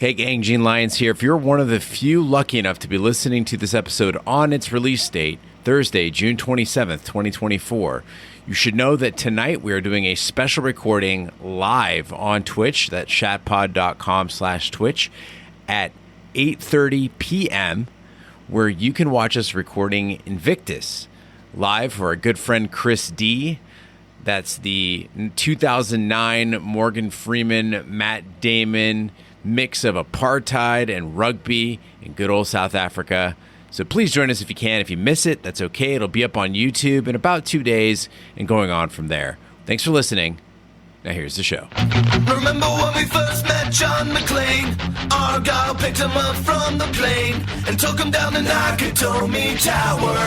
Hey gang, Gene Lyons here. If you're one of the few lucky enough to be listening to this episode on its release date, Thursday, June 27th, 2024, you should know that tonight we are doing a special recording live on Twitch, that's shatpod.com/Twitch, at 8:30 p.m., where you can watch us recording Invictus live for our good friend Chris D. That's the 2009 Morgan Freeman, Matt Damon mix of apartheid and rugby in good old South Africa. So please join us if you can. If you miss it, that's okay. It'll be up on YouTube in about 2 days and going on from there. Thanks for listening. Now here's the show. Remember when we first met John McClane? Argyle picked him up from the plane and took him down the Nakatomi Tower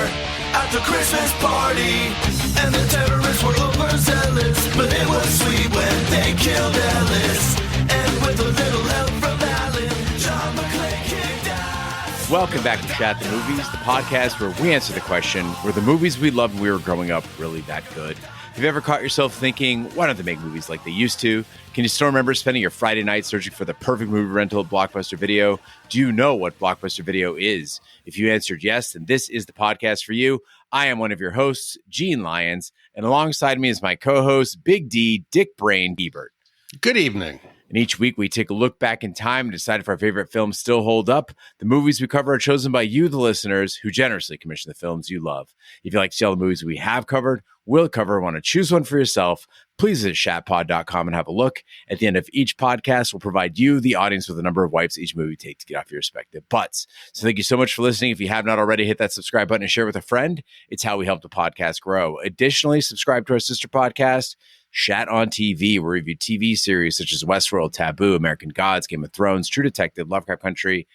at the Christmas party. And the terrorists were overzealous, but it was sweet when they killed Ellis. And with a little help from Alan, John McClane kicked ass. Welcome back to Chat the Movies, the podcast where we answer the question, were the movies we loved when we were growing up really that good? Have you ever caught yourself thinking, why don't they make movies like they used to? Can you still remember spending your Friday night searching for the perfect movie rental at Blockbuster Video? Do you know what Blockbuster Video is? If you answered yes, then this is the podcast for you. I am one of your hosts, Gene Lyons, and alongside me is my co-host, Big D, Dick Brain Ebert. Good evening. And each week we take a look back in time and decide if our favorite films still hold up. The movies we cover are chosen by you, the listeners, who generously commission the films you love. If you like to see all the movies we have covered, will cover, want to choose one for yourself, please visit shatpod.com and have a look. At the end of each podcast, we'll provide you, the audience, with a number of wipes each movie take to get off your respective butts. So thank you so much for listening. If you have not already, hit that subscribe button and share with a friend. It's how we help the podcast grow. Additionally, subscribe to our sister podcast, Shat on TV, where we review TV series such as Westworld, Taboo, American Gods, Game of Thrones, True Detective, Lovecraft Country,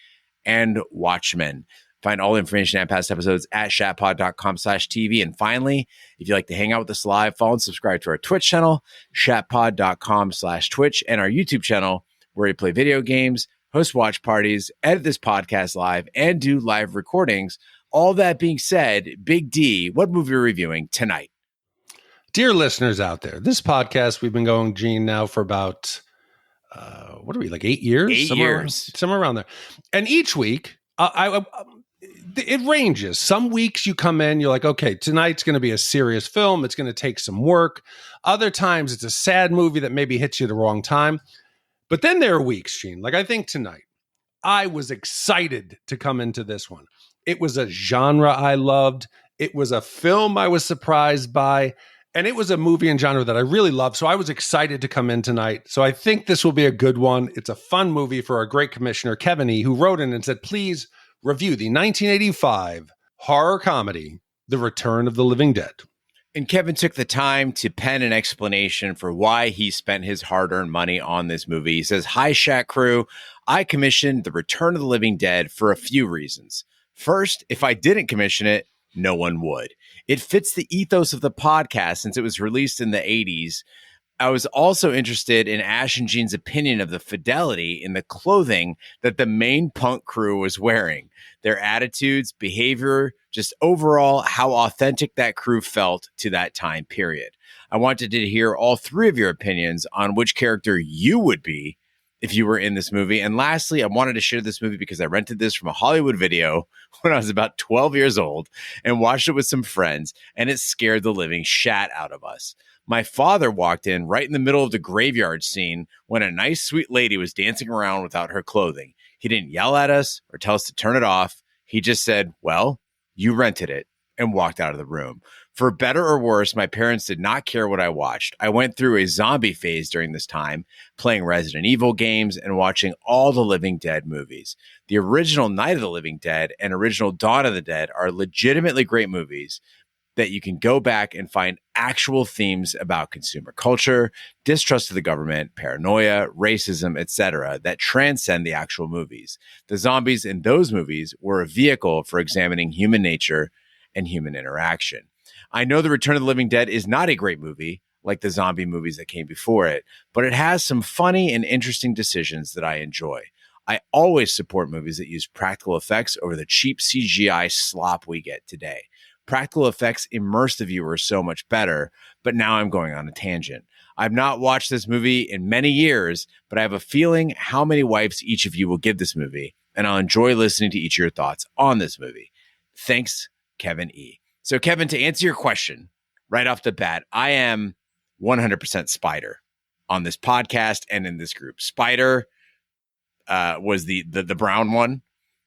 and Watchmen. Find all the information and past episodes at shatpod.com/TV. And finally, if you'd like to hang out with us live, follow and subscribe to our Twitch channel, shatpod.com/Twitch, and our YouTube channel, where we play video games, host watch parties, edit this podcast live, and do live recordings. All that being said, Big D, what movie are we reviewing tonight? Dear listeners out there, this podcast, we've been going, Gene, now for about, what are we, like 8 years? 8 years. Somewhere around there. And each week, it ranges. Some weeks you come in, you're like, okay, tonight's going to be a serious film. It's going to take some work. Other times it's a sad movie that maybe hits you the wrong time. But then there are weeks, Gene, like I think tonight, I was excited to come into this one. It was a genre I loved. It was a film I was surprised by. And it was a movie and genre that I really loved. So I was excited to come in tonight. So I think this will be a good one. It's a fun movie for our great commissioner, Kevin E., who wrote in and said, please review the 1985 horror comedy, The Return of the Living Dead. And Kevin took the time to pen an explanation for why he spent his hard-earned money on this movie. He says, "Hi, Shat Crew. I commissioned The Return of the Living Dead for a few reasons. First, if I didn't commission it, no one would. It fits the ethos of the podcast since it was released in the 80s. I was also interested in Ash and Gene's opinion of the fidelity in the clothing that the main punk crew was wearing, their attitudes, behavior, just overall how authentic that crew felt to that time period. I wanted to hear all three of your opinions on which character you would be if you were in this movie. And lastly, I wanted to share this movie because I rented this from a Hollywood Video when I was about 12 years old and watched it with some friends, and it scared the living shat out of us. My father walked in right in the middle of the graveyard scene when a nice, sweet lady was dancing around without her clothing. He didn't yell at us or tell us to turn it off. He just said, well, you rented it, and walked out of the room. For better or worse, my parents did not care what I watched. I went through a zombie phase during this time, playing Resident Evil games and watching all the Living Dead movies. The original Night of the Living Dead and original Dawn of the Dead are legitimately great movies that you can go back and find actual themes about consumer culture, distrust of the government, paranoia, racism, etc. that transcend the actual movies. The zombies in those movies were a vehicle for examining human nature and human interaction. I know The Return of the Living Dead is not a great movie like the zombie movies that came before it, but it has some funny and interesting decisions that I enjoy. I always support movies that use practical effects over the cheap CGI slop we get today. Practical effects immerse the viewer so much better, but now I'm going on a tangent. I've not watched this movie in many years, but I have a feeling how many wipes each of you will give this movie, and I'll enjoy listening to each of your thoughts on this movie. Thanks, Kevin E. So, Kevin, to answer your question right off the bat, I am 100% Spider on this podcast and in this group. Spider was the brown one,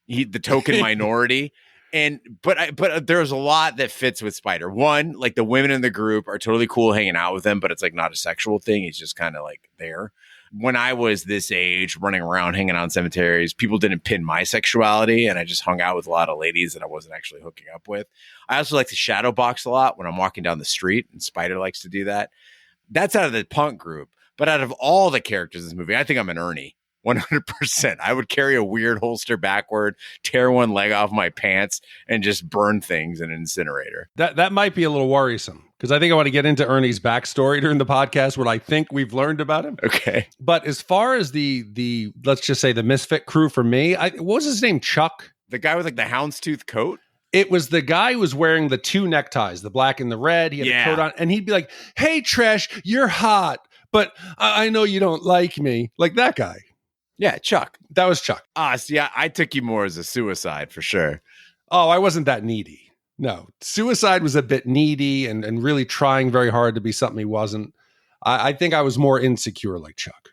the token minority. But there's a lot that fits with Spider. One, like the women in the group are totally cool hanging out with him, but it's like not a sexual thing. He's just kind of like there. When I was this age, running around, hanging out in cemeteries, people didn't pin my sexuality, and I just hung out with a lot of ladies that I wasn't actually hooking up with. I also like to shadow box a lot when I'm walking down the street, and Spider likes to do that. That's out of the punk group. But out of all the characters in this movie, I think I'm an Ernie. 100%. I would carry a weird holster backward, tear one leg off my pants, and just burn things in an incinerator. That might be a little worrisome, because I think I want to get into Ernie's backstory during the podcast, what I think we've learned about him. Okay. But as far as the let's just say the misfit crew for me, what was his name? Chuck? The guy with like the houndstooth coat? It was the guy who was wearing the two neckties, the black and the red. He had a coat on, and he'd be like, "Hey, Trash, you're hot, but I know you don't like me." Like that guy. Yeah, Chuck. That was Chuck. So yeah, I took you more as a suicide for sure. Oh, I wasn't that needy. No, suicide was a bit needy and really trying very hard to be something he wasn't. I think I was more insecure like Chuck.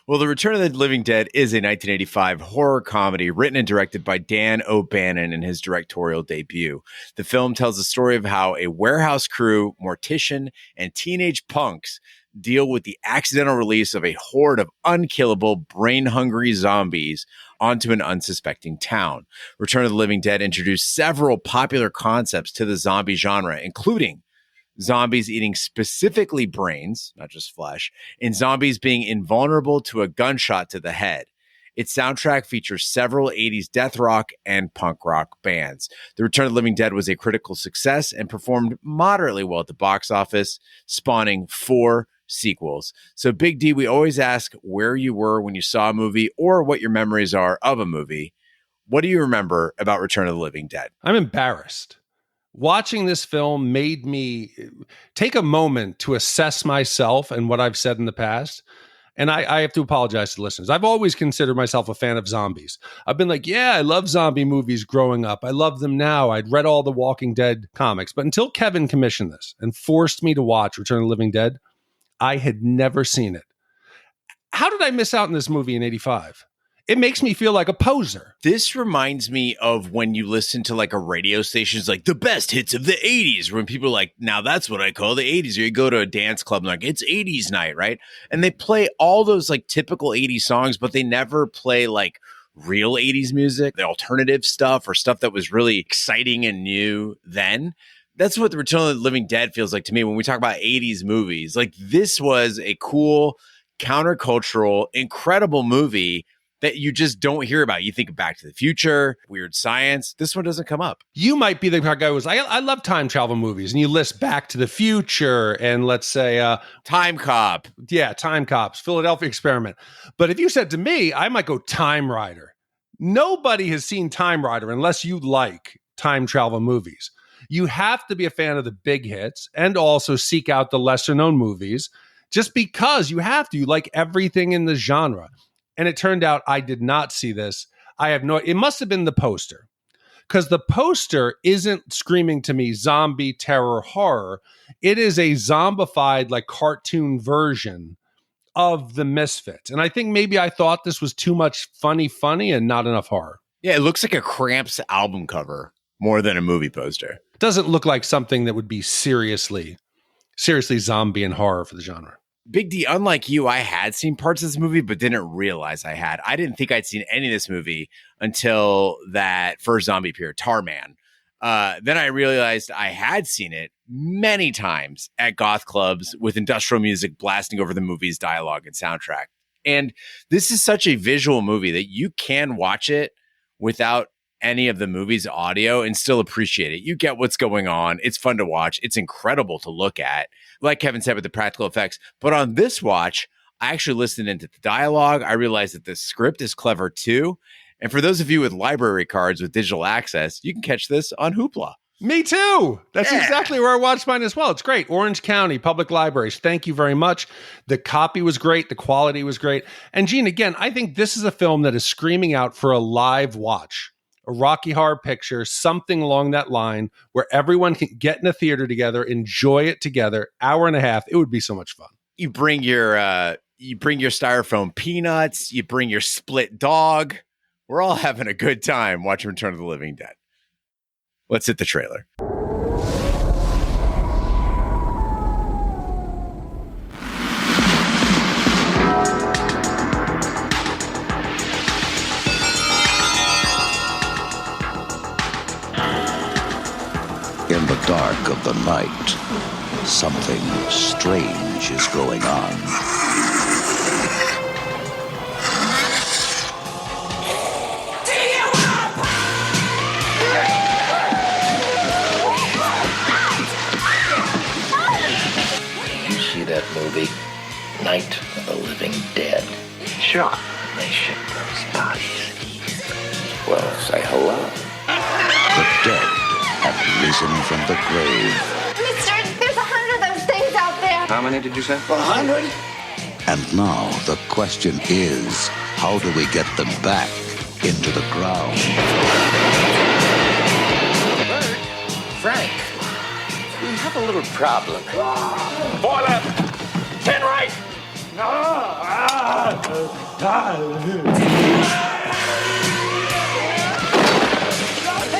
Well, The Return of the Living Dead is a 1985 horror comedy written and directed by Dan O'Bannon in his directorial debut. The film tells the story of how a warehouse crew, mortician, and teenage punks deal with the accidental release of a horde of unkillable, brain-hungry zombies onto an unsuspecting town. Return of the Living Dead introduced several popular concepts to the zombie genre, including zombies eating specifically brains, not just flesh, and zombies being invulnerable to a gunshot to the head. Its soundtrack features several 80s death rock and punk rock bands. The Return of the Living Dead was a critical success and performed moderately well at the box office, spawning 4 sequels. So, Big D, we always ask where you were when you saw a movie or what your memories are of a movie. What do you remember about Return of the Living Dead? I'm embarrassed. Watching this film made me take a moment to assess myself and what I've said in the past. And I have to apologize to listeners. I've always considered myself a fan of zombies. I've been like, yeah, I love zombie movies growing up. I love them now. I'd read all the Walking Dead comics. But until Kevin commissioned this and forced me to watch Return of the Living Dead, I had never seen it. How did I miss out on this movie in 85? It makes me feel like a poser. This reminds me of when you listen to like a radio station's like the best hits of the 80s, when people are like, now that's what I call the 80s. Or you go to a dance club and like, it's 80s night, right? And they play all those like typical 80s songs, but they never play like real 80s music, the alternative stuff or stuff that was really exciting and new then. That's what The Return of the Living Dead feels like to me when we talk about 80s movies. Like, this was a cool, countercultural, incredible movie that you just don't hear about. You think of Back to the Future, Weird Science. This one doesn't come up. You might be the guy who was, I love time travel movies. And you list Back to the Future and let's say... Time Cop. Yeah, Time Cops, Philadelphia Experiment. But if you said to me, I might go Time Rider. Nobody has seen Time Rider unless you like time travel movies. You have to be a fan of the big hits and also seek out the lesser known movies just because you have to. You like everything in the genre. And it turned out I did not see this. It must have been the poster, because the poster isn't screaming to me zombie terror horror. It is a zombified like cartoon version of the Misfits. And I think maybe I thought this was too much funny and not enough horror. Yeah, it looks like a Cramps album cover more than a movie poster. Doesn't look like something that would be seriously zombie and horror for the genre. Big D, unlike you, I had seen parts of this movie, but didn't realize I had. I didn't think I'd seen any of this movie until that first zombie period, Tarman. Then I realized I had seen it many times at goth clubs with industrial music blasting over the movie's dialogue and soundtrack. And this is such a visual movie that you can watch it without any of the movie's audio and still appreciate it. You get what's going on. It's fun to watch. It's incredible to look at, like Kevin said, with the practical effects. But on this watch, I actually listened into the dialogue. I realized that the script is clever too. And for those of you with library cards with digital access, you can catch this on Hoopla. Me too. That's exactly where I watched mine as well. It's great. Orange County Public Libraries. Thank you very much. The copy was great. The quality was great. And Gene, again, I think this is a film that is screaming out for a live watch, a Rocky Horror Picture, something along that line where everyone can get in a theater together, enjoy it together, hour and a half. It would be so much fun. You bring your styrofoam peanuts. You bring your split dog. We're all having a good time watching Return of the Living Dead. Let's hit the trailer. In the dark of the night, something strange is going on. That movie, Night of the Living Dead. Sure. They ship those bodies. Well, say hello. The dead have risen from the grave. Mister, there's 100 of those things out there. How many did you say? 100? And now the question is, how do we get them back into the ground? Bert, Frank, we have a little problem. 4 left. 10 right. That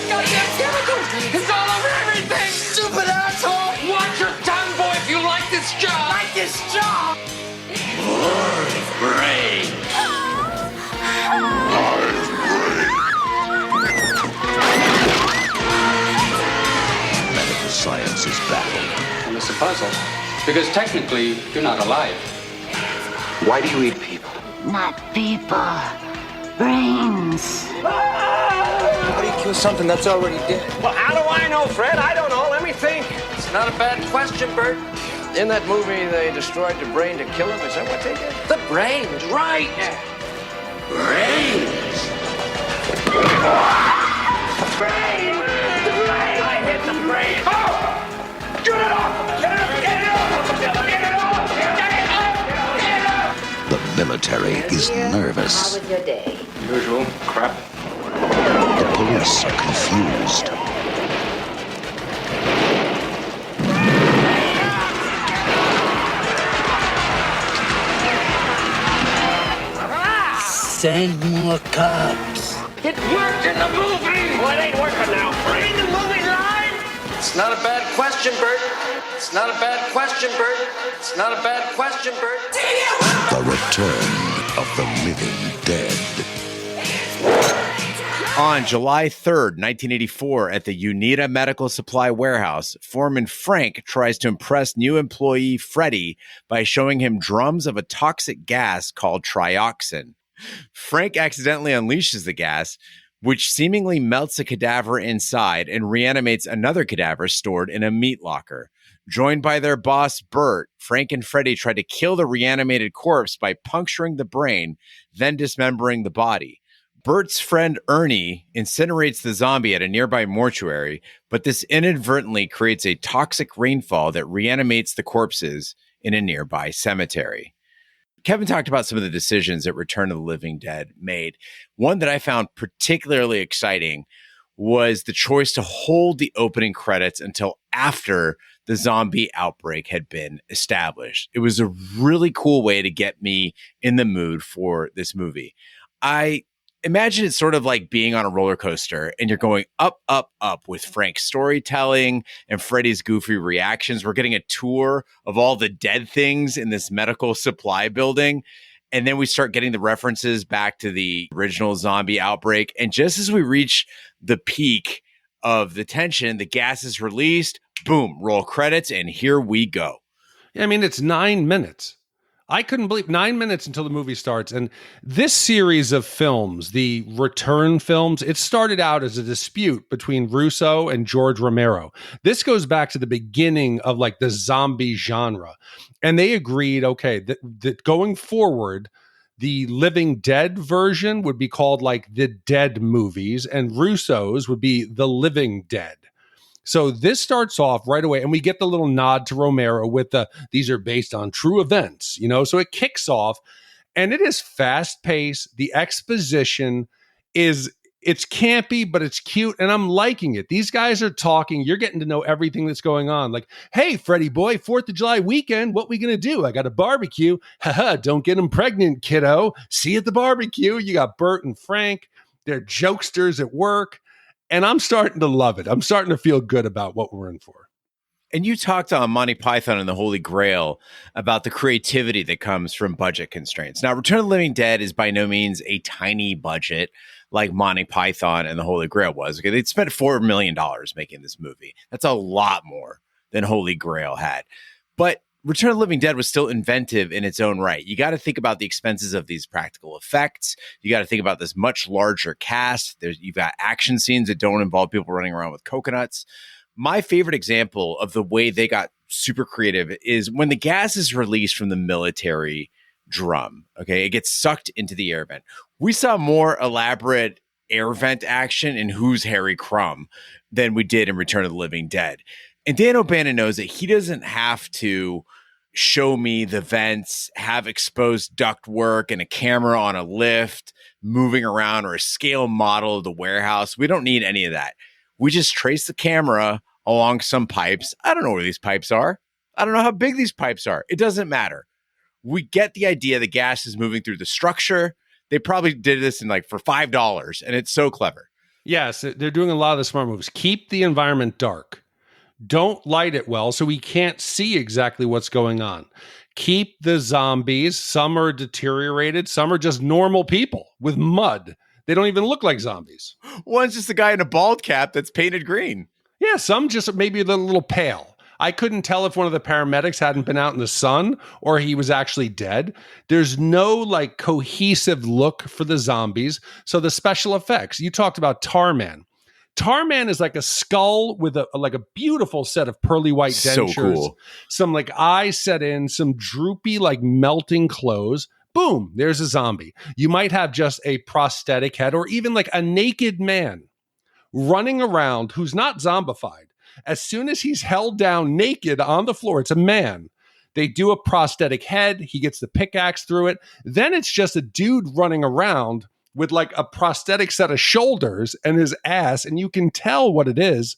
goddamn chemical is all over everything! Stupid asshole! Watch your tongue, boy, if you like this job! Like this job! Medical science is baffled. And it's a puzzle, because technically, you're not alive. Why do you eat people? Not people. Brains. How do you kill something that's already dead? Well, how do I know, Fred? I don't know. Let me think. It's not a bad question, Bert. In that movie, they destroyed the brain to kill him. Is that what they did? The brains, right. Brains. Brain! The brain! I hit the brain! Oh! Get it off! Get it off! Get it off! Get it off! Get it off! Get it off! The military is nervous. How was your day? Usual crap. The police are confused. Send more cops. It worked in the movie! Well, it ain't working now, Fred. In the movie line? It's not a bad question, Bert. It's not a bad question, Bert. It's not a bad question, Bert. The return of the living dead. On July 3rd, 1984, at the Unita Medical Supply Warehouse, Foreman Frank tries to impress new employee Freddie by showing him drums of a toxic gas called trioxin. Frank accidentally unleashes the gas, which seemingly melts a cadaver inside and reanimates another cadaver stored in a meat locker. Joined by their boss, Bert, Frank and Freddie try to kill the reanimated corpse by puncturing the brain, then dismembering the body. Bert's friend Ernie incinerates the zombie at a nearby mortuary, but this inadvertently creates a toxic rainfall that reanimates the corpses in a nearby cemetery. Kevin talked about some of the decisions that Return of the Living Dead made. One that I found particularly exciting was the choice to hold the opening credits until after the zombie outbreak had been established. It was a really cool way to get me in the mood for this movie. I imagine it's sort of like being on a roller coaster and you're going up, up, up with Frank's storytelling and Freddie's goofy reactions. We're getting a tour of all the dead things in this medical supply building. And then we start getting the references back to the original zombie outbreak. And just as we reach the peak of the tension, the gas is released, boom, roll credits, and here we go. I mean, it's 9 minutes. I couldn't believe 9 minutes until the movie starts. And this series of films, the Return films, it started out as a dispute between Russo and George Romero. This goes back to the beginning of like the zombie genre. And they agreed, okay, that going forward, the Living Dead version would be called like the Dead movies, and Russo's would be the Living Dead. So this starts off right away, and we get the little nod to Romero with these are based on true events, so it kicks off, and it is fast paced. The exposition it's campy, but it's cute, and I'm liking it. These guys are talking. You're getting to know everything that's going on. Like, hey, Freddie boy, 4th of July weekend, what we going to do? I got a barbecue. Haha, don't get him pregnant, kiddo. See you at the barbecue. You got Bert and Frank. They're jokesters at work. And I'm starting to love it. I'm starting to feel good about what we're in for. And you talked on Monty Python and the Holy Grail about the creativity that comes from budget constraints. Now, Return of the Living Dead is by no means a tiny budget like Monty Python and the Holy Grail was. Okay, they'd spent $4 million making this movie. That's a lot more than Holy Grail had. But Return of the Living Dead was still inventive in its own right. You got to think about the expenses of these practical effects. You got to think about this much larger cast. You've got action scenes that don't involve people running around with coconuts. My favorite example of the way they got super creative is when the gas is released from the military drum. Okay, it gets sucked into the air vent. We saw more elaborate air vent action in Who's Harry Crumb than we did in Return of the Living Dead. And Dan O'Bannon knows that he doesn't have to show me the vents, have exposed ductwork and a camera on a lift moving around or a scale model of the warehouse. We don't need any of that. We just trace the camera along some pipes. I don't know where these pipes are. I don't know how big these pipes are. It doesn't matter. We get the idea the gas is moving through the structure. They probably did this for $5, and it's so clever. Yes, they're doing a lot of the smart moves. Keep the environment dark. Don't light it well so we can't see exactly what's going on. Keep the zombies. Some are deteriorated. Some are just normal people with mud. They don't even look like zombies. One's just a guy in a bald cap that's painted green. Yeah, some just maybe a little pale. I couldn't tell if one of the paramedics hadn't been out in the sun or he was actually dead. There's no cohesive look for the zombies. So the special effects, you talked about Tarman. Tarman is like a skull with a beautiful set of pearly white dentures. So cool. Some eyes set in, some droopy melting clothes. Boom, there's a zombie. You might have just a prosthetic head or even a naked man running around who's not zombified. As soon as he's held down naked on the floor, it's a man. They do a prosthetic head. He gets the pickaxe through it. Then it's just a dude running around with a prosthetic set of shoulders and his ass, and you can tell what it is.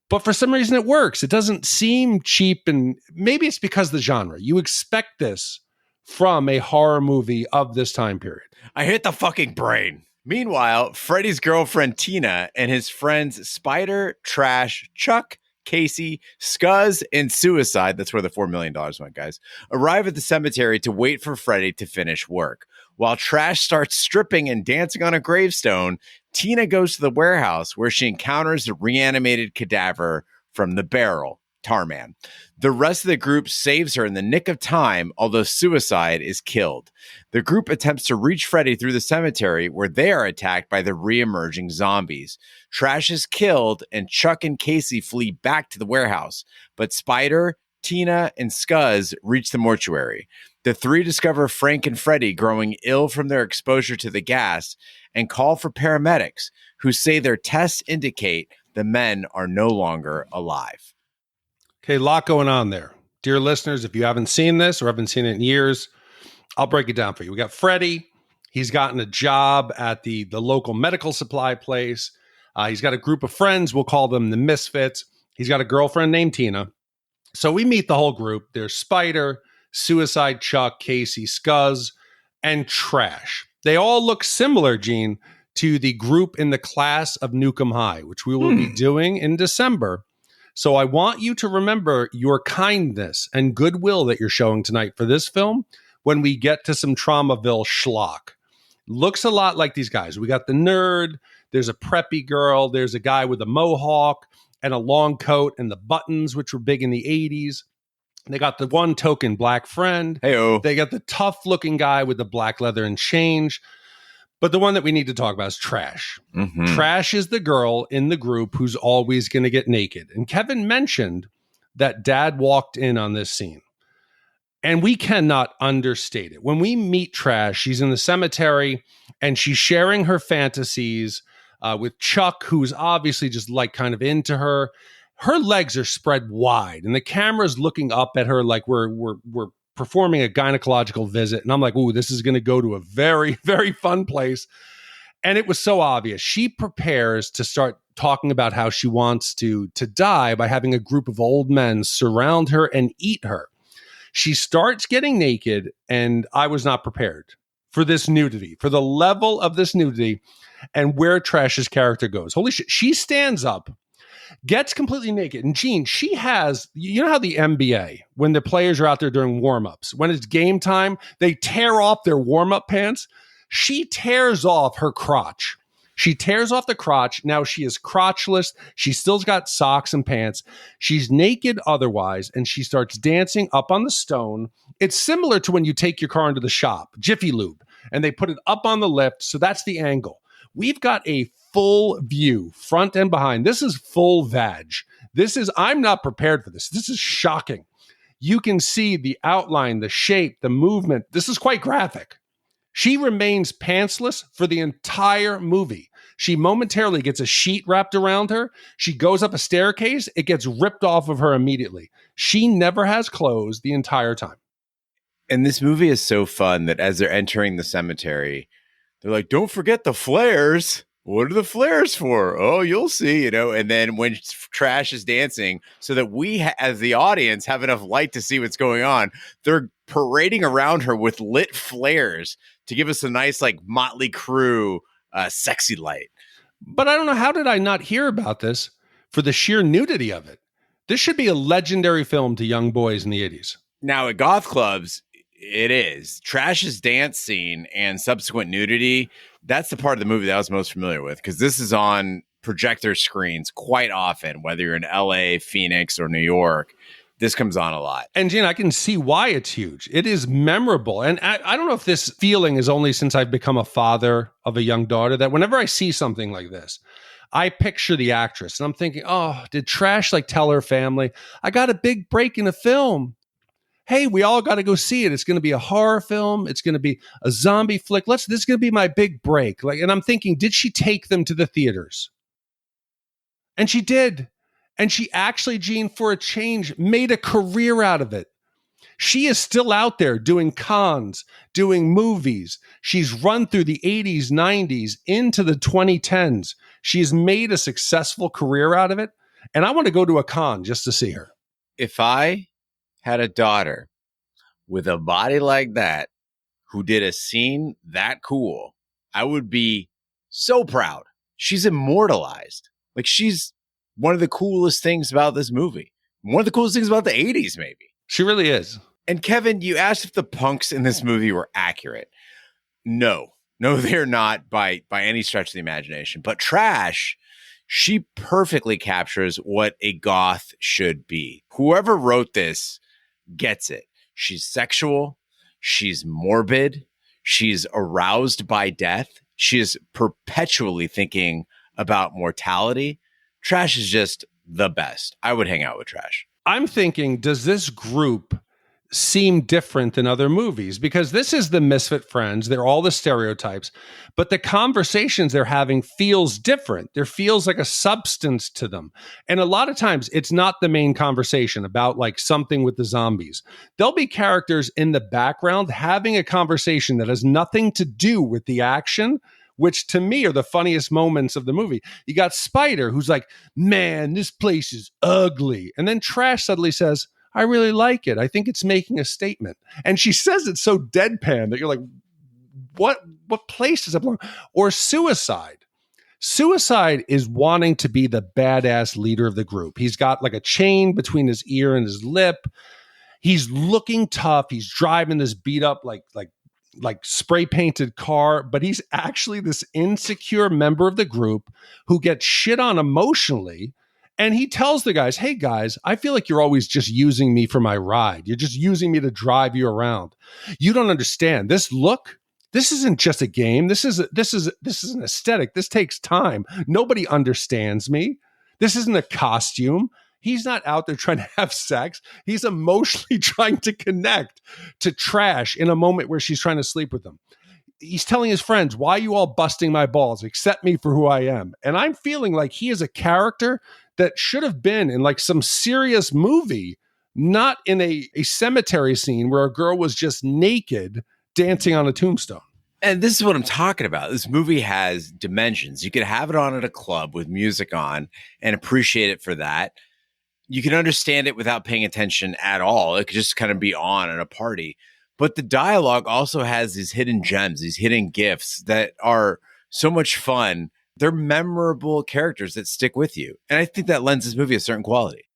But for some reason it works. It doesn't seem cheap, and maybe it's because of the genre. You expect this from a horror movie of this time period. I hit the fucking brain. Meanwhile, Freddy's girlfriend Tina and his friends Spider, Trash, Chuck, Casey, Scuzz, and Suicide, that's where the $4 million went, guys, arrive at the cemetery to wait for Freddy to finish work. While Trash starts stripping and dancing on a gravestone, Tina goes to the warehouse where she encounters a reanimated cadaver from the barrel, Tarman. The rest of the group saves her in the nick of time, although Suicide is killed. The group attempts to reach Freddy through the cemetery where they are attacked by the re-emerging zombies. Trash is killed and Chuck and Casey flee back to the warehouse, but Spider, Tina, and Scuzz reach the mortuary. The three discover Frank and Freddy growing ill from their exposure to the gas and call for paramedics, who say their tests indicate the men are no longer alive. Okay, a lot going on there. Dear listeners, if you haven't seen this or haven't seen it in years, I'll break it down for you. We got Freddy. He's gotten a job at the local medical supply place. He's got a group of friends. We'll call them the Misfits. He's got a girlfriend named Tina. So we meet the whole group. There's Spider, Suicide, Chuck, Casey, Scuzz, and Trash. They all look similar, Gene, to the group in the class of Nukem High, which we will be doing in December. So I want you to remember your kindness and goodwill that you're showing tonight for this film when we get to some Traumaville schlock. Looks a lot like these guys. We got the nerd, there's a preppy girl, there's a guy with a mohawk and a long coat and the buttons, which were big in the 80s. They got the one token black friend. Hey-o. They got the tough looking guy with the black leather and change. But the one that we need to talk about is Trash. Mm-hmm. Trash is the girl in the group who's always going to get naked. And Kevin mentioned that Dad walked in on this scene. And we cannot understate it. When we meet Trash, she's in the cemetery and she's sharing her fantasies with Chuck, who's obviously just kind of into her. her legs are spread wide and the camera's looking up at her like we're performing a gynecological visit. And I'm like, ooh, this is going to go to a very, very fun place. And it was so obvious. She prepares to start talking about how she wants to die by having a group of old men surround her and eat her. She starts getting naked, and I was not prepared for this nudity, for the level of this nudity and where Trash's character goes. Holy shit. She stands up, gets completely naked. And Gene, she has, you know how the NBA, when the players are out there during warm-ups, when it's game time, they tear off their warm-up pants. She tears off her crotch. She tears off the crotch. Now she is crotchless. She still's got socks and pants. She's naked otherwise, and she starts dancing up on the stone. It's similar to when you take your car into the shop, Jiffy Lube, and they put it up on the lift. So that's the angle. We've got a full view, front and behind. This is full vag. I'm not prepared for this. This is shocking. You can see the outline, the shape, the movement. This is quite graphic. She remains pantsless for the entire movie. She momentarily gets a sheet wrapped around her. She goes up a staircase. It gets ripped off of her immediately. She never has clothes the entire time. And this movie is so fun that as they're entering the cemetery, they're like, don't forget the flares. What are the flares for? Oh, you'll see, And then when Trash is dancing, so that we, as the audience, have enough light to see what's going on, they're parading around her with lit flares to give us a nice, like, Motley Crue sexy light. But I don't know, how did I not hear about this for the sheer nudity of it? This should be a legendary film to young boys in the 80s. Now, at goth clubs, it is. Trash's dance scene and subsequent nudity, that's the part of the movie that I was most familiar with, because this is on projector screens quite often, whether you're in LA, Phoenix, or New York. This comes on a lot. And Gene, I can see why it's huge. It is memorable. And I don't know if this feeling is only since I've become a father of a young daughter, that whenever I see something like this, I picture the actress and I'm thinking, oh, did Trash tell her family, I got a big break in a film. Hey, we all got to go see it. It's going to be a horror film. It's going to be a zombie flick. This is going to be my big break. And I'm thinking, did she take them to the theaters? And she did. And she actually, Gene, for a change, made a career out of it. She is still out there doing cons, doing movies. She's run through the 80s, 90s, into the 2010s. She's made a successful career out of it. And I want to go to a con just to see her. If I had a daughter with a body like that, who did a scene that cool, I would be so proud. She's immortalized. She's one of the coolest things about this movie. One of the coolest things about the 80s, maybe. She really is. And Kevin, you asked if the punks in this movie were accurate. No, they're not by any stretch of the imagination. But Trash, she perfectly captures what a goth should be. Whoever wrote this gets it. She's sexual. She's morbid. She's aroused by death. She is perpetually thinking about mortality. Trash is just the best. I would hang out with Trash. I'm thinking, does this group seem different than other movies? Because this is the misfit friends. They're all the stereotypes, but the conversations they're having feels different. There feels like a substance to them. And a lot of times it's not the main conversation about something with the zombies. There'll be characters in the background having a conversation that has nothing to do with the action, which to me are the funniest moments of the movie. You got Spider, who's like, man, this place is ugly. And then Trash suddenly says, I really like it. I think it's making a statement. And she says it so deadpan that you're like, what place does it belong? Or Suicide. Suicide is wanting to be the badass leader of the group. He's got a chain between his ear and his lip. He's looking tough. He's driving this beat up spray painted car, but he's actually this insecure member of the group who gets shit on emotionally. And he tells the guys, hey guys, I feel like you're always just using me for my ride. You're just using me to drive you around. You don't understand this look. This isn't just a game. This is an aesthetic. This takes time. Nobody understands me. This isn't a costume. He's not out there trying to have sex. He's emotionally trying to connect to Trash in a moment where she's trying to sleep with him. he's telling his friends, why are you all busting my balls? Accept me for who I am. And I'm feeling like he is a character that should have been in like some serious movie, not in a cemetery scene where a girl was just naked dancing on a tombstone. And this is what I'm talking about. This movie has dimensions. You could have it on at a club with music on and appreciate it for that. You can understand it without paying attention at all. It could just kind of be on at a party. But the dialogue also has these hidden gems, these hidden gifts that are so much fun. They're memorable characters that stick with you. And I think that lends this movie a certain quality.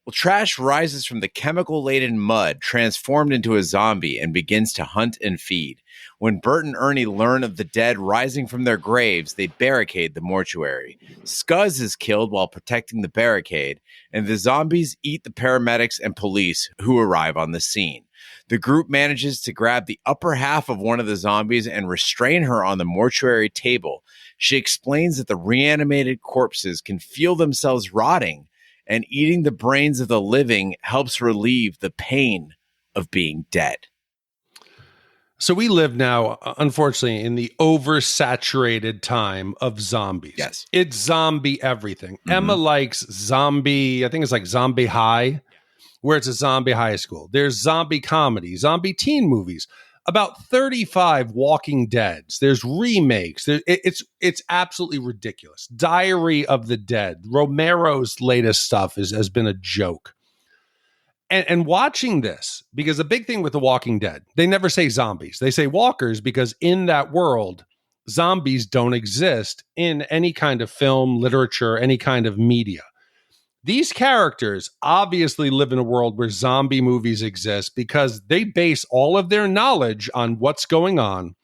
Well, Trash rises from the chemical-laden mud, transformed into a zombie, and begins to hunt and feed. When Bert and Ernie learn of the dead rising from their graves, they barricade the mortuary. Scuzz is killed while protecting the barricade, and the zombies eat the paramedics and police who arrive on the scene. The group manages to grab the upper half of one of the zombies and restrain her on the mortuary table. She explains that the reanimated corpses can feel themselves rotting, and eating the brains of the living helps relieve the pain of being dead. So we live now, unfortunately, in the oversaturated time of zombies. Yes. It's zombie everything. Emma likes zombie, I think it's like Zombie High, where it's a zombie high school. There's zombie comedy, zombie teen movies, about 35 Walking Deads. There's remakes. It's absolutely ridiculous. Diary of the Dead. Romero's latest stuff has been a joke. And watching this, because the big thing with The Walking Dead, they never say zombies. They say walkers because in that world, zombies don't exist in any kind of film, literature, any kind of media. These characters obviously live in a world where zombie movies exist because they base all of their knowledge on what's going on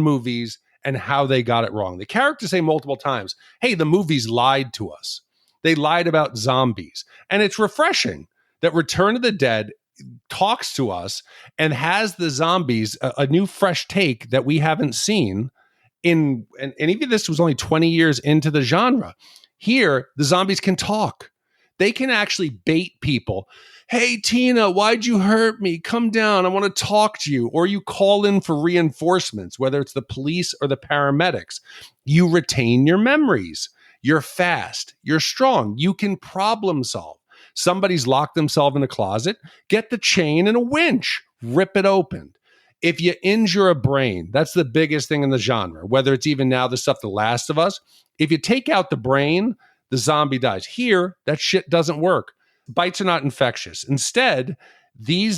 movies and how they got it wrong. The characters say multiple times, hey, the movies lied to us. They lied about zombies. And it's refreshing that Return of the Dead talks to us and has the zombies a new fresh take that we haven't seen and even this was only 20 years into the genre. Here, the zombies can talk. They can actually bait people. Hey, Tina, why'd you hurt me? Come down. I want to talk to you. Or you call in for reinforcements, whether it's the police or the paramedics. You retain your memories. You're fast. You're strong. You can problem solve. Somebody's locked themselves in a closet. Get the chain and a winch. Rip it open. If you injure a brain, that's the biggest thing in the genre, whether it's even now the stuff The Last of Us. If you take out the brain, the zombie dies. Here, that shit doesn't work. Bites are not infectious. Instead, the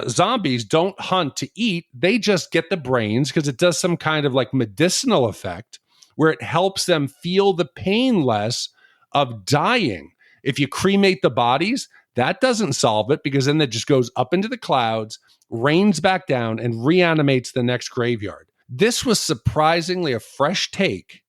zombies don't hunt to eat. They just get the brains because it does some kind of like medicinal effect where it helps them feel the pain less of dying. If you cremate the bodies, that doesn't solve it because then it just goes up into the clouds, rains back down, and reanimates the next graveyard. This was surprisingly a fresh take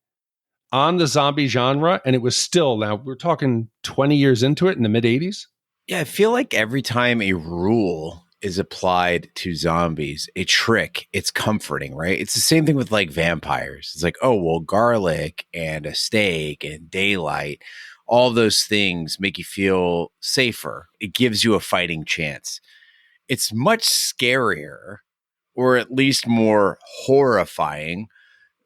on the zombie genre, and it was still, now we're talking 20 years into it in the mid-'80s. Yeah, I feel like every time a rule is applied to zombies, a trick, it's comforting, right? It's the same thing with like vampires. It's like, oh, well, garlic and a steak and daylight, all those things make you feel safer. It gives you a fighting chance. It's much scarier, or at least more horrifying,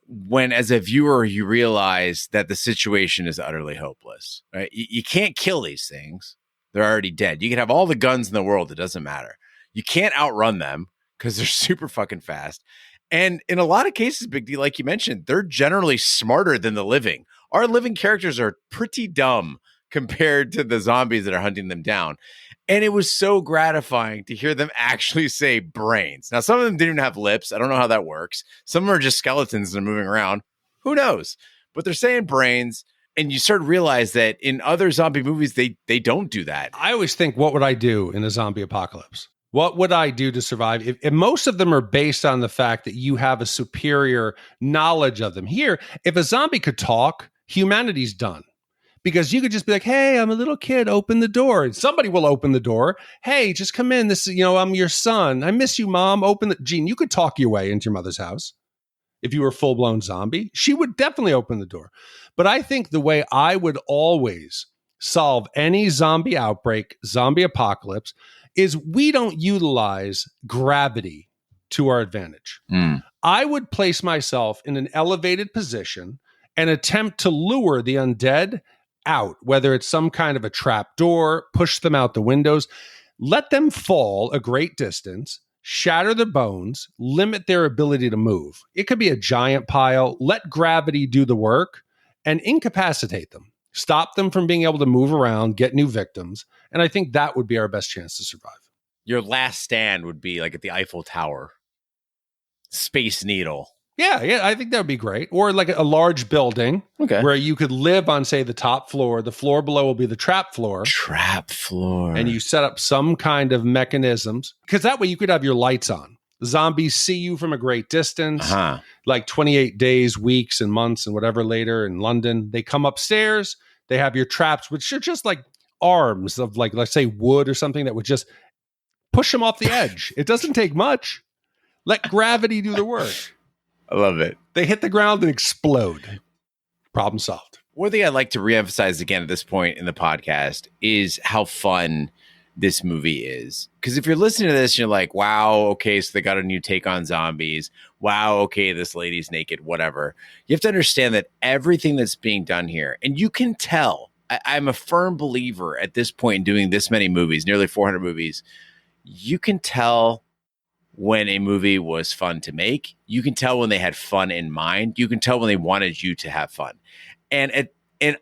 when as a viewer you realize that the situation is utterly hopeless, right? You can't kill these things. They're already dead. You can have all the guns in the world. It doesn't matter. You can't outrun them because they're super fucking fast. And in a lot of cases, Big D, like you mentioned, they're generally smarter than the living. Our living characters are pretty dumb compared to the zombies that are hunting them down. And it was so gratifying to hear them actually say brains. Now, some of them didn't even have lips. I don't know how that works. Some of them are just skeletons that are moving around. Who knows? But they're saying brains. And you start to realize that in other zombie movies, they don't do that. I always think, what would I do in a zombie apocalypse? What would I do to survive? If most of them are based on the fact that you have a superior knowledge of them. Here, if a zombie could talk, humanity's done. Because you could just be like, hey, I'm a little kid, open the door. And somebody will open the door. Hey, just come in. This is, I'm your son. I miss you, Mom. Open the Gene, you could talk your way into your mother's house. If you were a full-blown zombie, she would definitely open the door. But I think the way I would always solve any zombie outbreak, zombie apocalypse, is we don't utilize gravity to our advantage. I would place myself in an elevated position and attempt to lure the undead out, whether it's some kind of a trap door, push them out the windows, let them fall a great distance, shatter their bones, limit their ability to move. It could be a giant pile, let gravity do the work, and incapacitate them. Stop them from being able to move around, get new victims. And I think that would be our best chance to survive. Your last stand would be like at the Eiffel Tower. Space Needle. Yeah, I think that would be great. Or like a large building where you could live on, say, the top floor. The floor below will be the trap floor. Trap floor. And you set up some kind of mechanisms. Because that way you could have your lights on. Zombies see you from a great distance. Like 28 days, weeks, and months, and whatever later in London. They come upstairs. They have your traps, which are just like arms of, like, let's say, wood or something that would just push them off the edge. It doesn't take much. Let gravity do the work. I love it. They hit the ground and explode. Problem solved. One thing I'd like to reemphasize again at this point in the podcast is how fun this movie is. Because if you're listening to this, you're like, wow, okay, so they got a new take on zombies. Wow, okay, this lady's naked, whatever. You have to understand that everything that's being done here, and you can tell, I'm a firm believer at this point in doing this many movies, nearly 400 movies, you can tell when a movie was fun to make. You can tell when they had fun in mind. You can tell when they wanted you to have fun. And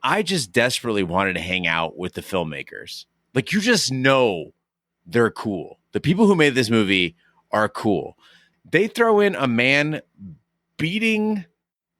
I just desperately wanted to hang out with the filmmakers. Like, you just know they're cool. The people who made this movie are cool. They throw in a man beating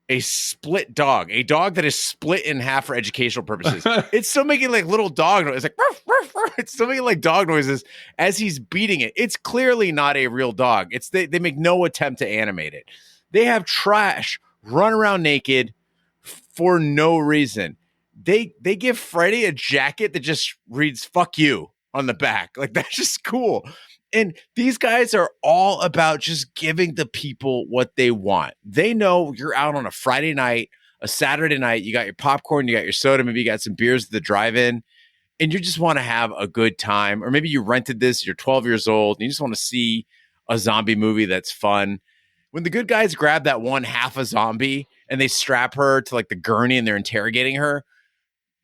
a split dog, a dog that is split in half for educational purposes. It's still making like little dog noises. It's like, ruff, ruff, ruff. It's still making like dog noises as he's beating it. It's clearly not a real dog. They make no attempt to animate it. They have trash run around naked for no reason. They give Freddy a jacket that just reads "fuck you" on the back. Like, that's just cool. And these guys are all about just giving the people what they want. They know you're out on a Friday night, a Saturday night, you got your popcorn, you got your soda, maybe you got some beers at the drive-in, and you just want to have a good time. Or maybe you rented this, you're 12 years old, and you just want to see a zombie movie that's fun. When the good guys grab that one half a zombie and they strap her to like the gurney and they're interrogating her,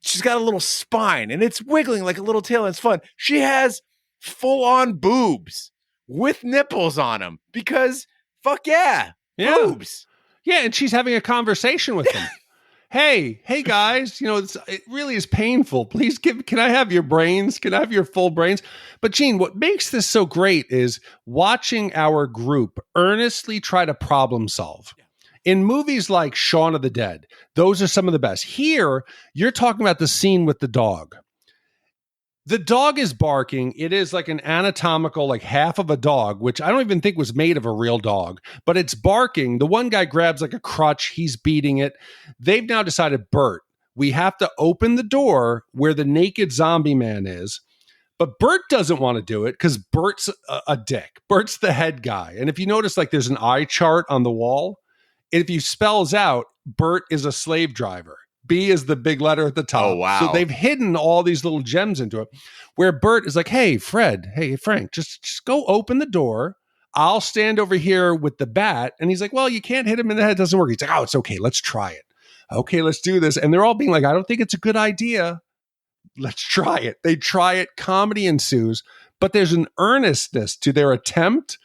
she's got a little spine and it's wiggling like a little tail, and it's fun. She has full-on boobs with nipples on them because fuck yeah, boobs. Yeah, and she's having a conversation with them. hey guys, it really is painful. Please can I have your brains? Can I have your full brains? But Gene, what makes this so great is watching our group earnestly try to problem solve. In movies like Shaun of the Dead, those are some of the best. Here, you're talking about the scene with the dog. The dog is barking. It is like an anatomical, like half of a dog, which I don't even think was made of a real dog, but it's barking. The one guy grabs like a crutch. He's beating it. They've now decided, Bert, we have to open the door where the naked zombie man is. But Bert doesn't want to do it because Bert's a dick. Bert's the head guy. And if you notice, like, there's an eye chart on the wall. If you spells out, Bert is a slave driver. B is the big letter at the top. Oh, wow. So they've hidden all these little gems into it where Bert is like, hey, Fred, hey, Frank, just go open the door. I'll stand over here with the bat. And he's like, well, you can't hit him in the head. It doesn't work. He's like, oh, it's okay. Let's try it. Okay, let's do this. And they're all being like, I don't think it's a good idea. Let's try it. They try it. Comedy ensues. But there's an earnestness to their attempt,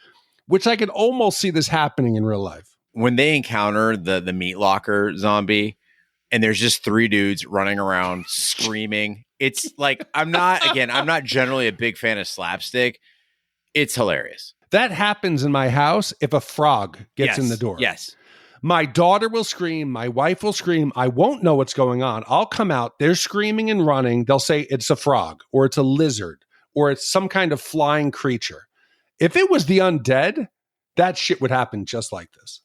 which I could almost see this happening in real life. When they encounter the meat locker zombie, and there's just three dudes running around screaming. It's like, I'm not generally a big fan of slapstick. It's hilarious. That happens in my house if a frog gets in the door. Yes. My daughter will scream. My wife will scream. I won't know what's going on. I'll come out. They're screaming and running. They'll say it's a frog or it's a lizard or it's some kind of flying creature. If it was the undead, that shit would happen just like this.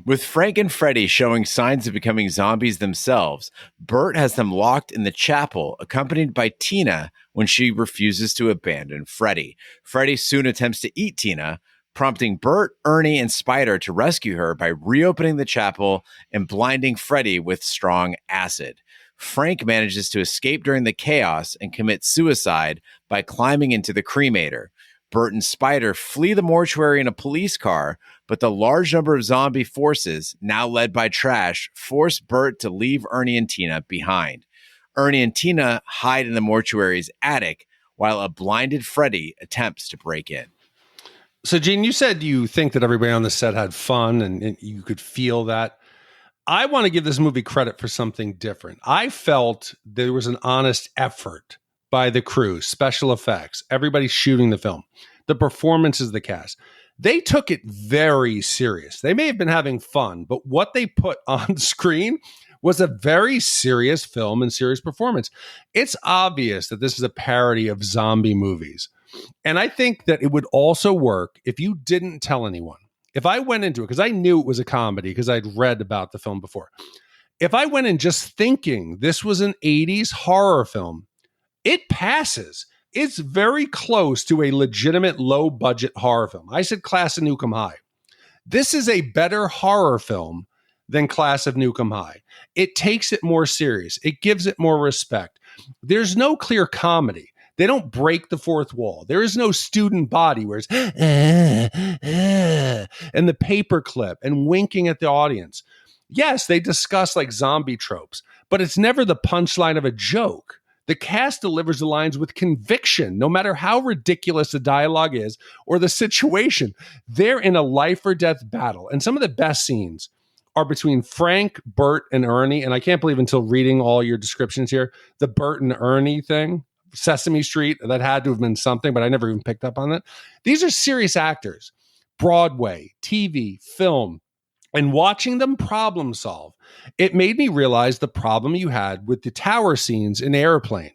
With Frank and Freddy showing signs of becoming zombies themselves, Bert has them locked in the chapel, accompanied by Tina when she refuses to abandon Freddy. Freddy soon attempts to eat Tina, prompting Bert, Ernie, and Spider to rescue her by reopening the chapel and blinding Freddy with strong acid. Frank manages to escape during the chaos and commit suicide by climbing into the cremator. Bert and Spider flee the mortuary in a police car, but the large number of zombie forces, now led by Trash, force Bert to leave Ernie and Tina behind. Ernie and Tina hide in the mortuary's attic, while a blinded Freddy attempts to break in. So, Gene, you said you think that everybody on the set had fun and you could feel that. I want to give this movie credit for something different. I felt there was an honest effort by the crew, special effects, everybody shooting the film, the performances of the cast. They took it very serious. They may have been having fun, but what they put on screen was a very serious film and serious performance. It's obvious that this is a parody of zombie movies. And I think that it would also work if you didn't tell anyone. If I went into it, because I knew it was a comedy, because I'd read about the film before. If I went in just thinking this was an 80s horror film, it passes. It's very close to a legitimate low-budget horror film. I said Class of Nukem High. This is a better horror film than Class of Nukem High. It takes it more serious. It gives it more respect. There's no clear comedy. They don't break the fourth wall. There is no student body where it's and the paperclip and winking at the audience. Yes, they discuss like zombie tropes, but it's never the punchline of a joke. The cast delivers the lines with conviction, no matter how ridiculous the dialogue is or the situation. They're in a life or death battle. And some of the best scenes are between Frank, Bert, and Ernie. And I can't believe until reading all your descriptions here, the Bert and Ernie thing, Sesame Street, that had to have been something, but I never even picked up on that. These are serious actors. Broadway, TV, film. And watching them problem solve, it made me realize the problem you had with the tower scenes in Airplane,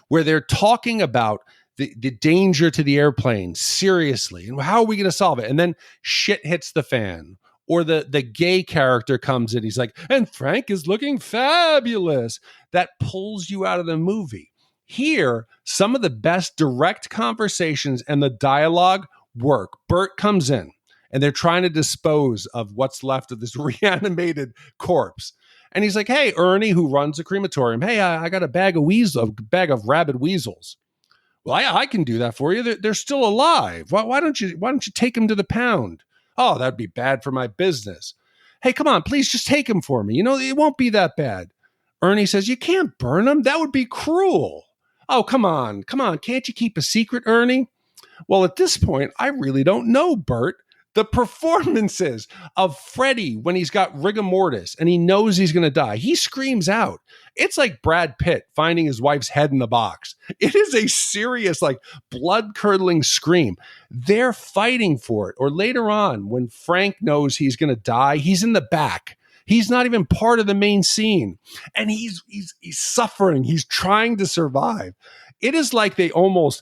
where they're talking about the danger to the airplane seriously. And how are we going to solve it? And then shit hits the fan. Or the gay character comes in. He's like, and Frank is looking fabulous. That pulls you out of the movie. Here, some of the best direct conversations and the dialogue work. Bert comes in. And they're trying to dispose of what's left of this reanimated corpse. And he's like, hey, Ernie, who runs a crematorium. Hey, I got a bag of rabid weasels. Well, I can do that for you. They're still alive. Why don't you take them to the pound? Oh, that'd be bad for my business. Hey, come on, please just take them for me. You know, it won't be that bad. Ernie says, you can't burn them. That would be cruel. Oh, come on. Can't you keep a secret, Ernie? Well, at this point, I really don't know, Bert. The performances of Freddy when he's got rigor mortis and he knows he's going to die. He screams out. It's like Brad Pitt finding his wife's head in the box. It is a serious, like blood-curdling scream. They're fighting for it. Or later on, when Frank knows he's going to die, he's in the back. He's not even part of the main scene. And he's suffering. He's trying to survive. It is like they almost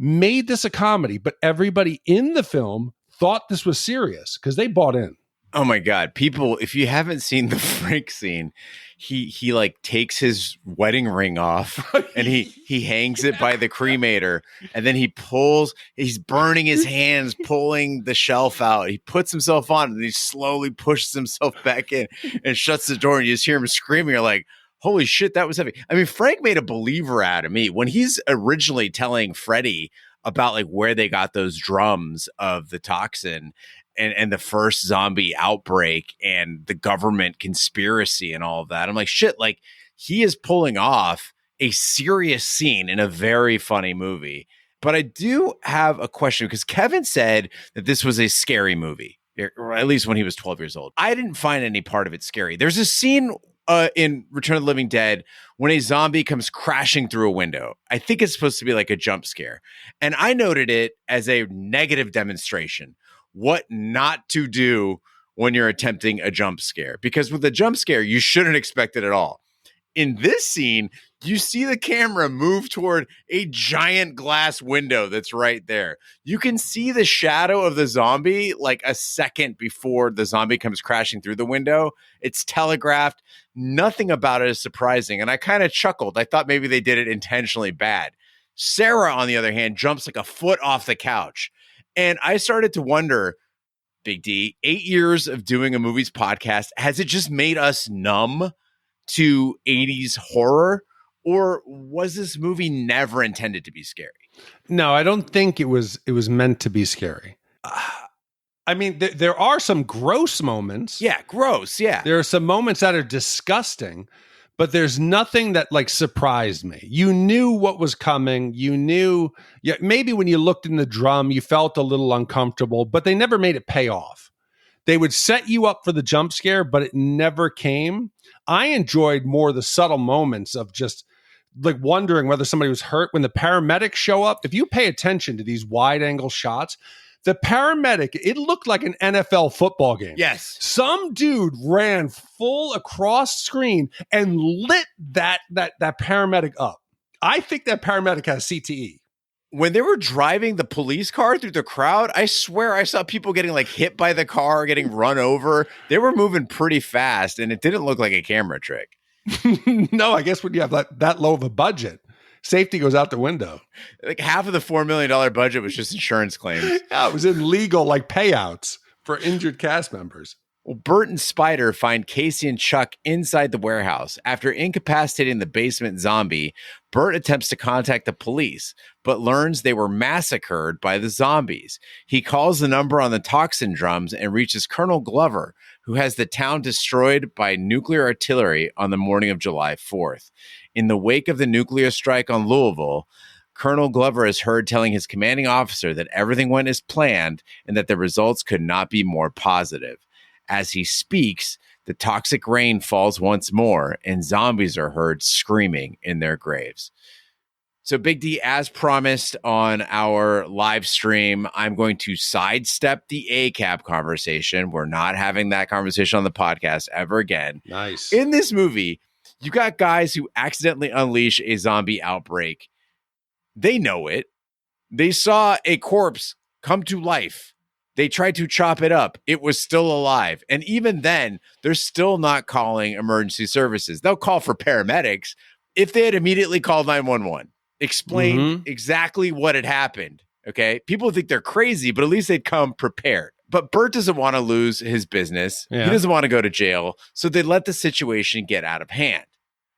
made this a comedy, but everybody in the film thought this was serious because they bought in. Oh my God. People, if you haven't seen the Frank scene, he like takes his wedding ring off and he hangs it by the cremator, and then he's burning his hands, pulling the shelf out. He puts himself on and he slowly pushes himself back in and shuts the door, and you just hear him screaming. You're like, holy shit, that was heavy. I mean, Frank made a believer out of me when he's originally telling Freddy about like where they got those drums of the toxin and the first zombie outbreak and the government conspiracy and all of that. I'm like, shit, like he is pulling off a serious scene in a very funny movie. But I do have a question, because Kevin said that this was a scary movie, or at least when he was 12 years old. I didn't find any part of it scary. There's a scene in Return of the Living Dead when a zombie comes crashing through a window. I think it's supposed to be like a jump scare. And I noted it as a negative demonstration. What not to do when you're attempting a jump scare. Because with a jump scare, you shouldn't expect it at all. In this scene, you see the camera move toward a giant glass window that's right there. You can see the shadow of the zombie like a second before the zombie comes crashing through the window. It's telegraphed. Nothing about it is surprising. And I kind of chuckled. I thought maybe they did it intentionally bad. Sarah, on the other hand, jumps like a foot off the couch. And I started to wonder, Big D, 8 years of doing a movies podcast, has it just made us numb to 80s horror? Or was this movie never intended to be scary? No, I don't think it was meant to be scary. I mean, there are some gross moments. Yeah, gross. Yeah. There are some moments that are disgusting, but there's nothing that like surprised me. You knew what was coming. You knew, yeah, maybe when you looked in the drum, you felt a little uncomfortable, but they never made it pay off. They would set you up for the jump scare, but it never came. I enjoyed more the subtle moments of just like wondering whether somebody was hurt when the paramedics show up. If you pay attention to these wide angle shots, the paramedic, it looked like an NFL football game. Yes. Some dude ran full across screen and lit that paramedic up. I think that paramedic has CTE. When they were driving the police car through the crowd, I swear I saw people getting like hit by the car, getting run over. They were moving pretty fast, and it didn't look like a camera trick. No, I guess when you have that low of a budget, safety goes out the window. Like half of the $4 million budget was just insurance claims. Yeah, it was in legal like payouts for injured cast members. Well, Bert and Spider find Casey and Chuck inside the warehouse. After incapacitating the basement zombie, Bert attempts to contact the police, but learns they were massacred by the zombies. He calls the number on the toxin drums and reaches Colonel Glover, who has the town destroyed by nuclear artillery on the morning of July 4th. In the wake of the nuclear strike on Louisville, Colonel Glover is heard telling his commanding officer that everything went as planned and that the results could not be more positive. As he speaks, the toxic rain falls once more, and zombies are heard screaming in their graves. So, Big D, as promised on our live stream, I'm going to sidestep the ACAB conversation. We're not having that conversation on the podcast ever again. Nice. In this movie, you got guys who accidentally unleash a zombie outbreak. They know it. They saw a corpse come to life. They tried to chop it up. It was still alive. And even then, they're still not calling emergency services. They'll call for paramedics. If they had immediately called 911, explained exactly what had happened, okay? People think they're crazy, but at least they'd come prepared. But Bert doesn't want to lose his business. Yeah. He doesn't want to go to jail. So they let the situation get out of hand.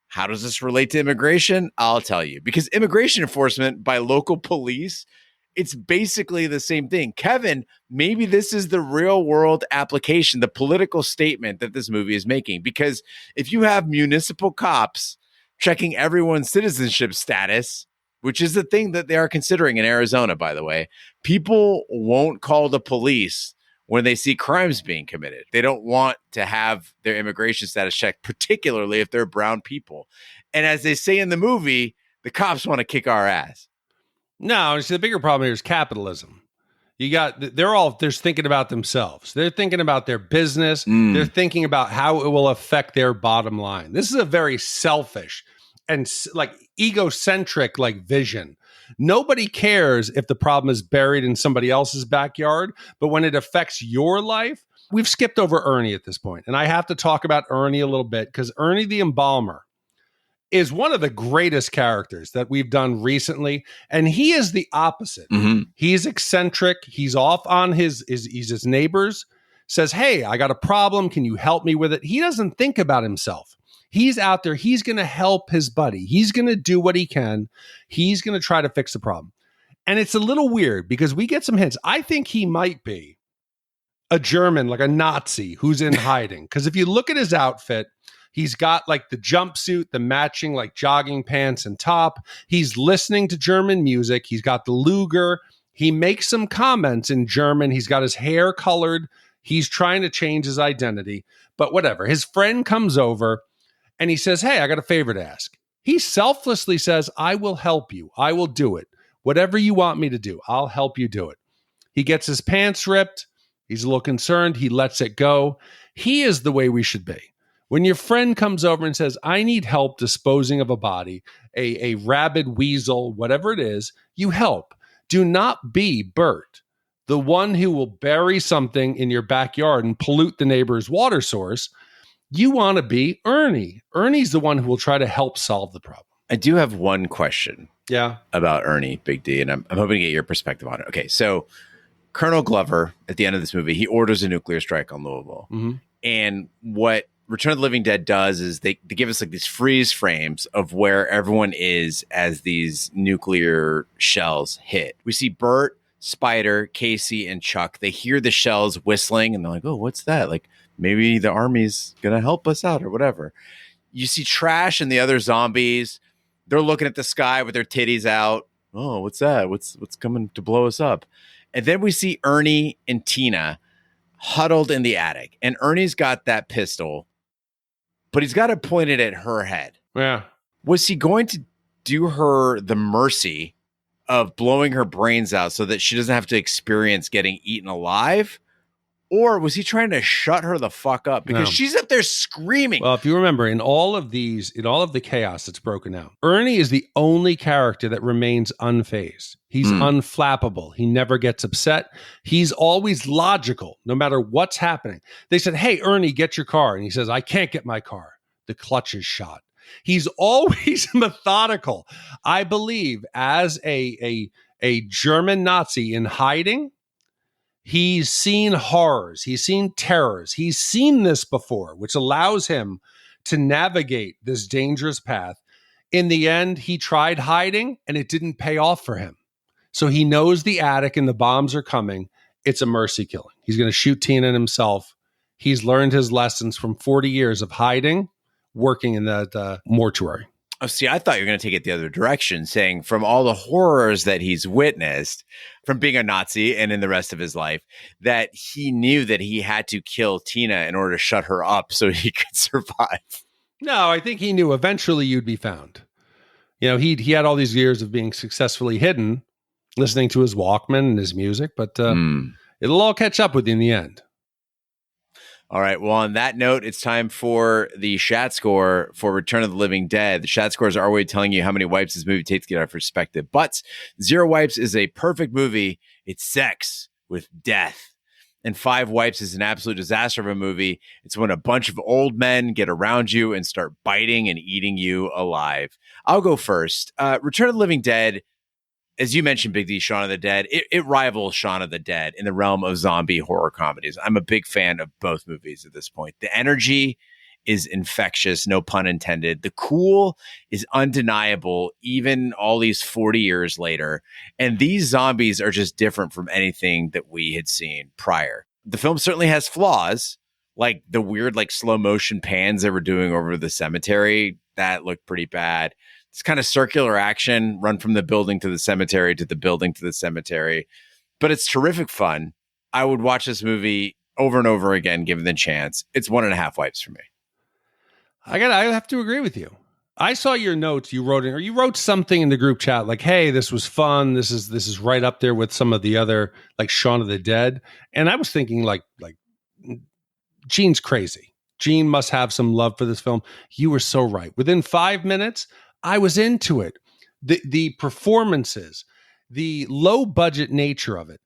How does this relate to immigration? I'll tell you. Because immigration enforcement by local police, it's basically the same thing. Kevin, maybe this is the real world application, the political statement that this movie is making. Because if you have municipal cops checking everyone's citizenship status, which is the thing that they are considering in Arizona, by the way, people won't call the police when they see crimes being committed. They don't want to have their immigration status checked, particularly if they're brown people. And as they say in the movie, the cops want to kick our ass. No, see, the bigger problem here is capitalism. They're thinking about themselves. They're thinking about their business. They're thinking about how it will affect their bottom line. This is a very selfish and like egocentric like vision. Nobody cares if the problem is buried in somebody else's backyard, but when it affects your life, we've skipped over Ernie at this point. And I have to talk about Ernie a little bit because Ernie the Embalmer is one of the greatest characters that we've done recently. And he is the opposite. He's eccentric. He's off on his neighbors, says, hey, I got a problem. Can you help me with it? He doesn't think about himself. He's out there. He's going to help his buddy. He's going to do what he can. He's going to try to fix the problem. And it's a little weird because we get some hints. I think he might be a German, like a Nazi who's in hiding. Because if you look at his outfit, he's got like the jumpsuit, the matching like jogging pants and top. He's listening to German music. He's got the Luger. He makes some comments in German. He's got his hair colored. He's trying to change his identity, but whatever. His friend comes over and he says, hey, I got a favor to ask. He selflessly says, I will help you. I will do it. Whatever you want me to do, I'll help you do it. He gets his pants ripped. He's a little concerned. He lets it go. He is the way we should be. When your friend comes over and says, I need help disposing of a body, a rabid weasel, whatever it is, you help. Do not be Bert, the one who will bury something in your backyard and pollute the neighbor's water source. You want to be Ernie. Ernie's the one who will try to help solve the problem. I do have one question about Ernie, Big D, and I'm hoping to get your perspective on it. Okay, so Colonel Glover, at the end of this movie, he orders a nuclear strike on Louisville. And what Return of the Living Dead does is they give us like these freeze frames of where everyone is as these nuclear shells hit. We see Bert, Spider, Casey, and Chuck. They hear the shells whistling and they're like, oh, what's that? Like maybe the army's going to help us out or whatever. You see Trash and the other zombies. They're looking at the sky with their titties out. Oh, what's that? What's coming to blow us up? And then we see Ernie and Tina huddled in the attic. And Ernie's got that pistol, but he's got it pointed at her head. Yeah. Was he going to do her the mercy of blowing her brains out so that she doesn't have to experience getting eaten alive? Or was he trying to shut her the fuck up? Because she's up there screaming. Well, if you remember, in all of the chaos that's broken out, Ernie is the only character that remains unfazed. He's unflappable. He never gets upset. He's always logical, no matter what's happening. They said, hey, Ernie, get your car. And he says, I can't get my car. The clutch is shot. He's always methodical. I believe as a German Nazi in hiding, he's seen horrors. He's seen terrors. He's seen this before, which allows him to navigate this dangerous path. In the end, he tried hiding and it didn't pay off for him. So he knows the attic and the bombs are coming. It's a mercy killing. He's going to shoot Tina and himself. He's learned his lessons from 40 years of hiding, working in the mortuary. Oh, see, I thought you were going to take it the other direction, saying from all the horrors that he's witnessed from being a Nazi and in the rest of his life, that he knew that he had to kill Tina in order to shut her up so he could survive. No, I think he knew eventually you'd be found. You know, he had all these years of being successfully hidden, listening to his Walkman and his music, but it'll all catch up with you in the end. All right. Well, on that note, it's time for the Shat score for Return of the Living Dead. The Shat scores are already telling you how many wipes this movie takes to get our perspective. But 0 wipes is a perfect movie. It's sex with death. And 5 wipes is an absolute disaster of a movie. It's when a bunch of old men get around you and start biting and eating you alive. I'll go first. Return of the Living Dead, as you mentioned, Big D, Shaun of the Dead, it rivals Shaun of the Dead in the realm of zombie horror comedies. I'm a big fan of both movies at this point. The energy is infectious, no pun intended. The cool is undeniable, even all these 40 years later. And these zombies are just different from anything that we had seen prior. The film certainly has flaws, like the weird, like slow motion pans they were doing over the cemetery. That looked pretty bad. It's kind of circular action, run from the building to the cemetery to the building to the cemetery. But it's terrific fun. I would watch this movie over and over again, given the chance. It's 1.5 wipes for me. I have to agree with you. I saw your notes you wrote in, or you wrote something in the group chat like, hey, this was fun. This is right up there with some of the other, like Shaun of the Dead. And I was thinking like Gene's crazy. Gene must have some love for this film. You were so right. Within 5 minutes, I was into it. The performances, the low budget nature of it.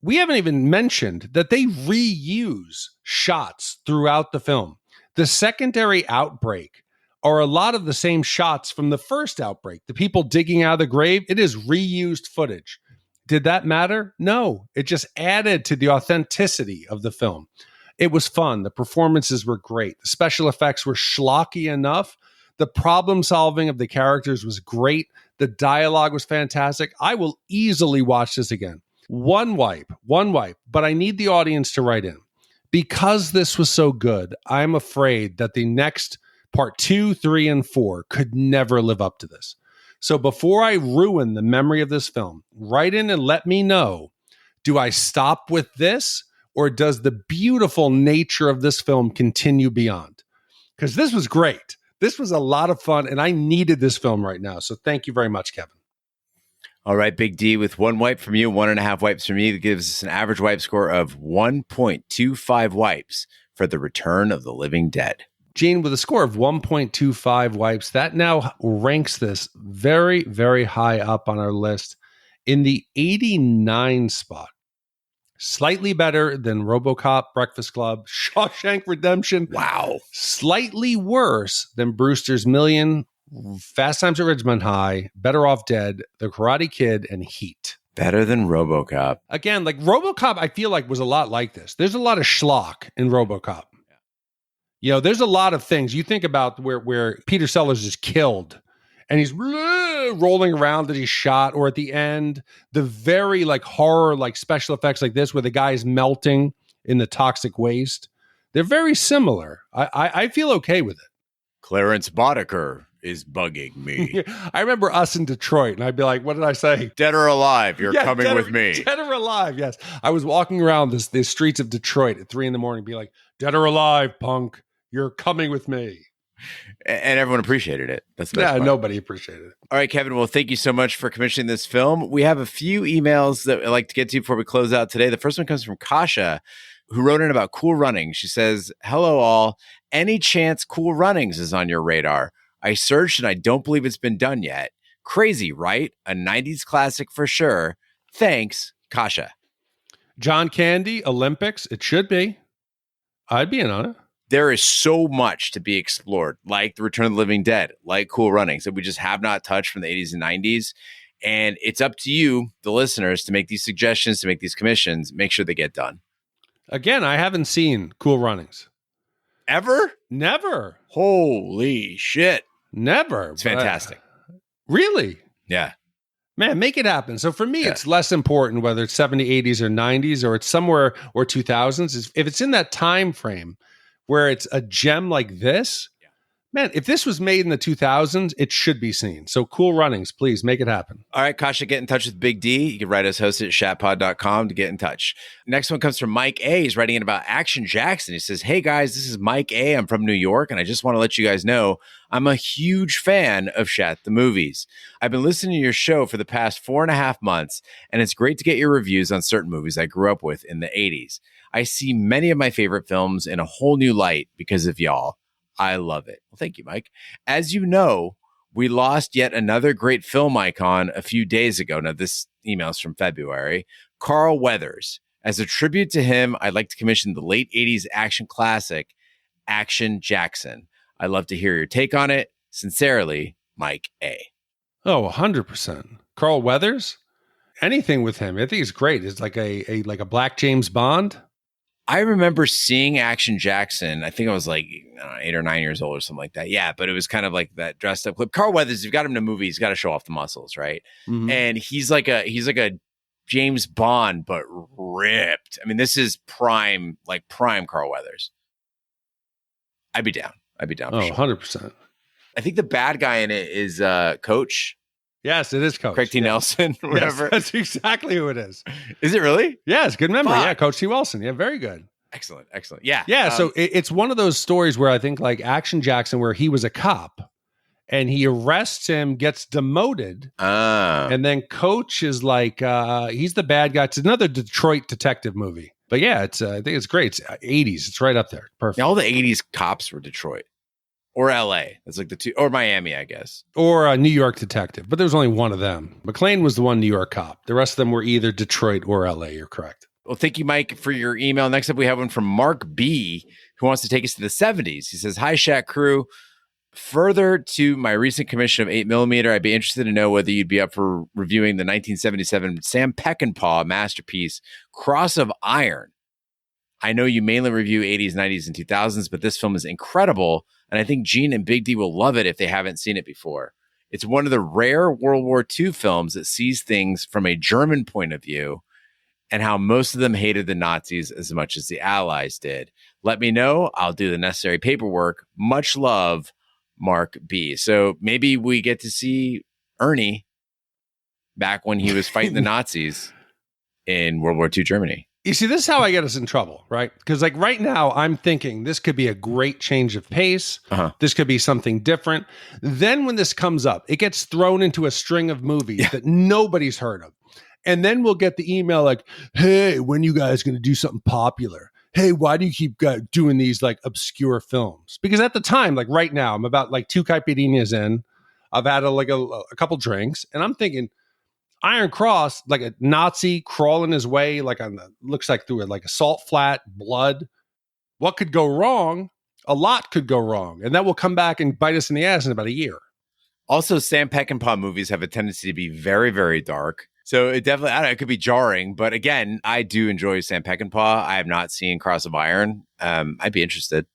We haven't even mentioned that they reuse shots throughout the film. The secondary outbreak are a lot of the same shots from the first outbreak. The people digging out of the grave, it is reused footage. Did that matter? No. It just added to the authenticity of the film. It was fun. The performances were great. The special effects were schlocky enough. The problem solving of the characters was great. The dialogue was fantastic. I will easily watch this again. One wipe, but I need the audience to write in. Because this was so good, I'm afraid that the next part 2, 3, and 4 could never live up to this. So before I ruin the memory of this film, write in and let me know, do I stop with this, or does the beautiful nature of this film continue beyond? Because this was great. This was a lot of fun, and I needed this film right now. So thank you very much, Kevin. All right, Big D, with 1 wipe from you, 1.5 wipes from me, that gives us an average wipe score of 1.25 wipes for The Return of the Living Dead. Gene, with a score of 1.25 wipes, that now ranks this very, very high up on our list in the 89 spot. Slightly better than RoboCop, Breakfast Club, Shawshank Redemption. Wow. Slightly worse than Brewster's Million, Fast Times at Ridgemont High, Better Off Dead, The Karate Kid, and Heat. Better than RoboCop. Again, like RoboCop, I feel like was a lot like this. There's a lot of schlock in RoboCop. There's a lot of things. You think about where Peter Sellers is killed and he's rolling around that he's shot, or at the end, the very like horror, like special effects like this, where the guy is melting in the toxic waste. They're very similar. I feel okay with it. Clarence Boddicker is bugging me. I remember us in Detroit, and I'd be like, what did I say? Dead or alive, you're coming with me. Dead or alive, yes. I was walking around the streets of Detroit at 3 a.m, being like, dead or alive, punk, you're coming with me. And everyone appreciated it. That's the best part. Nobody appreciated it. All right, Kevin. Well, thank you so much for commissioning this film. We have a few emails that I'd like to get to before we close out today. The first one comes from Kasha, who wrote in about Cool Runnings. She says, hello, all. Any chance Cool Runnings is on your radar? I searched and I don't believe it's been done yet. Crazy, right? A 90s classic for sure. Thanks, Kasha. John Candy, Olympics. It should be. I'd be in on it. There is so much to be explored, like The Return of the Living Dead, like Cool Runnings, that we just have not touched from the 80s and 90s. And it's up to you, the listeners, to make these suggestions, to make these commissions, make sure they get done. Again, I haven't seen Cool Runnings. Ever? Never. Holy shit. Never. It's fantastic. Really? Yeah. Man, make it happen. So for me, it's less important whether it's 70s, 80s, or 90s, or it's somewhere, or 2000s. If it's in that time frame where it's a gem like this, man, if this was made in the 2000s, it should be seen. So Cool Runnings, please make it happen. All right, Kasha, get in touch with Big D. You can write us, host at shatpod.com to get in touch. Next one comes from Mike A. He's writing in about Action Jackson. He says, hey guys, this is Mike A. I'm from New York, and I just want to let you guys know I'm a huge fan of Shat the Movies. I've been listening to your show for the past 4.5 months, and it's great to get your reviews on certain movies I grew up with in the 80s. I see many of my favorite films in a whole new light because of y'all. I love it. Well, thank you, Mike. As you know, we lost yet another great film icon a few days ago. Now, this email is from February. Carl Weathers. As a tribute to him, I'd like to commission the late 80s action classic, Action Jackson. I'd love to hear your take on it. Sincerely, Mike A. Oh, 100%. Carl Weathers? Anything with him. I think he's great. It's like a black James Bond. I remember seeing Action Jackson. I think I was like 8 or 9 years old or something like that. Yeah, but it was kind of like that dressed up clip. Carl Weathers, you've got him in a movie, he's got to show off the muscles, right? Mm-hmm. And he's like a James Bond, but ripped. I mean, this is prime Carl Weathers. I'd be down. For sure. 100%. I think the bad guy in it is Coach. Yes, it is Coach. Craig T. Nelson, whatever. Yes, that's exactly who it is. Is it really? Yes, good memory. Fuck. Yeah, Coach T. Wilson. Yeah, very good. Excellent. Yeah. Yeah, so it's one of those stories where I think like Action Jackson, where he was a cop and he arrests him, gets demoted. And then Coach is like, he's the bad guy. It's another Detroit detective movie. But yeah, I think it's great. It's 80s. It's right up there. Perfect. Yeah, all the 80s cops were Detroit. Or LA. That's like the two, or Miami, I guess. Or a New York detective. But there was only one of them. McClane was the one New York cop. The rest of them were either Detroit or LA. You're correct. Well, thank you, Mike, for your email. Next up, we have one from Mark B, who wants to take us to the 70s. He says, hi, Shat Crew. Further to my recent commission of 8mm, I'd be interested to know whether you'd be up for reviewing the 1977 Sam Peckinpah masterpiece, Cross of Iron. I know you mainly review 80s, 90s, and 2000s, but this film is incredible. And I think Gene and Big D will love it if they haven't seen it before. It's one of the rare World War II films that sees things from a German point of view and how most of them hated the Nazis as much as the Allies did. Let me know. I'll do the necessary paperwork. Much love, Mark B. So maybe we get to see Ernie back when he was fighting the Nazis in World War II Germany. You see, this is how I get us in trouble, right? Because like right now, I'm thinking this could be a great change of pace. This could be something different. Then when this comes up, it gets thrown into a string of movies that nobody's heard of. And then we'll get the email like, hey, when you guys going to do something popular? Hey, why do you keep doing these like obscure films? Because at the time, like right now, I'm about like 2 caipirinhas in. I've had a couple drinks and I'm thinking, Iron Cross, like a Nazi crawling his way, like looks like through a salt flat, blood. What could go wrong? A lot could go wrong. And that will come back and bite us in the ass in about a year. Also, Sam Peckinpah movies have a tendency to be very, very dark. So it definitely, I don't know, it could be jarring. But again, I do enjoy Sam Peckinpah. I have not seen Cross of Iron. I'd be interested.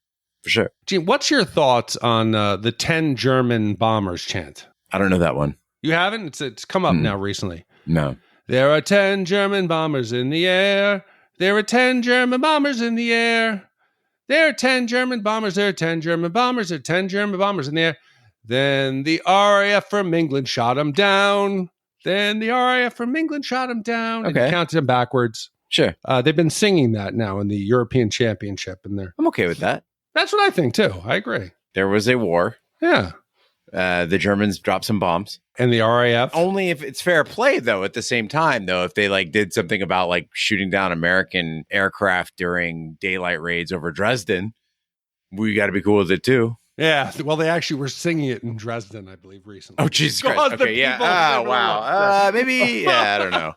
For sure. Gene, what's your thoughts on the 10 German bombers chant? I don't know that one. You haven't? It's come up now recently. No. There are 10 German bombers in the air. There are 10 German bombers in the air. There are 10 German bombers. There are 10 German bombers. There are 10 German bombers in the air. Then the RAF from England shot them down. Then the RAF from England shot them down. Okay. And counted them backwards. Sure. They've been singing that now in the European Championship. And I'm okay with that. that's what I think, too. I agree. There was a war. Yeah. The Germans dropped some bombs. And the RAF? Only if it's fair play, though, at the same time, though, if they like did something about like shooting down American aircraft during daylight raids over Dresden, we got to be cool with it, too. Yeah. Well, they actually were singing it in Dresden, I believe, recently. Oh, Jesus Christ. Okay, yeah. Oh, wow. Maybe, I don't know.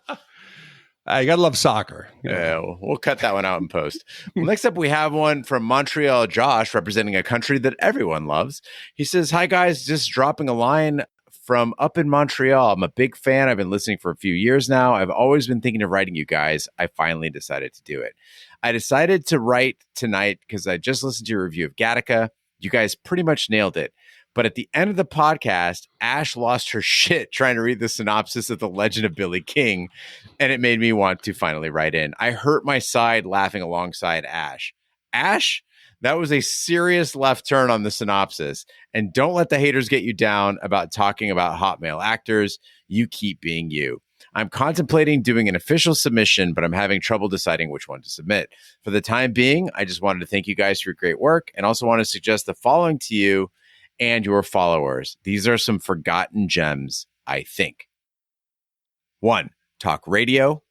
You got to love soccer. Yeah, we'll cut that one out in post. Well, next up, we have one from Montreal Josh, representing a country that everyone loves. He says, hi, guys, just dropping a line from up in Montreal. I'm a big fan. I've been listening for a few years now. I've always been thinking of writing you guys. I finally decided to do it. I decided to write tonight because I just listened to your review of Gattaca. You guys pretty much nailed it. But at the end of the podcast, Ash lost her shit trying to read the synopsis of The Legend of Billy King, and it made me want to finally write in. I hurt my side laughing alongside Ash. Ash, that was a serious left turn on the synopsis, and don't let the haters get you down about talking about hot male actors. You keep being you. I'm contemplating doing an official submission, but I'm having trouble deciding which one to submit. For the time being, I just wanted to thank you guys for your great work and also want to suggest the following to you and your followers. These are some forgotten gems, I think. 1. Talk Radio.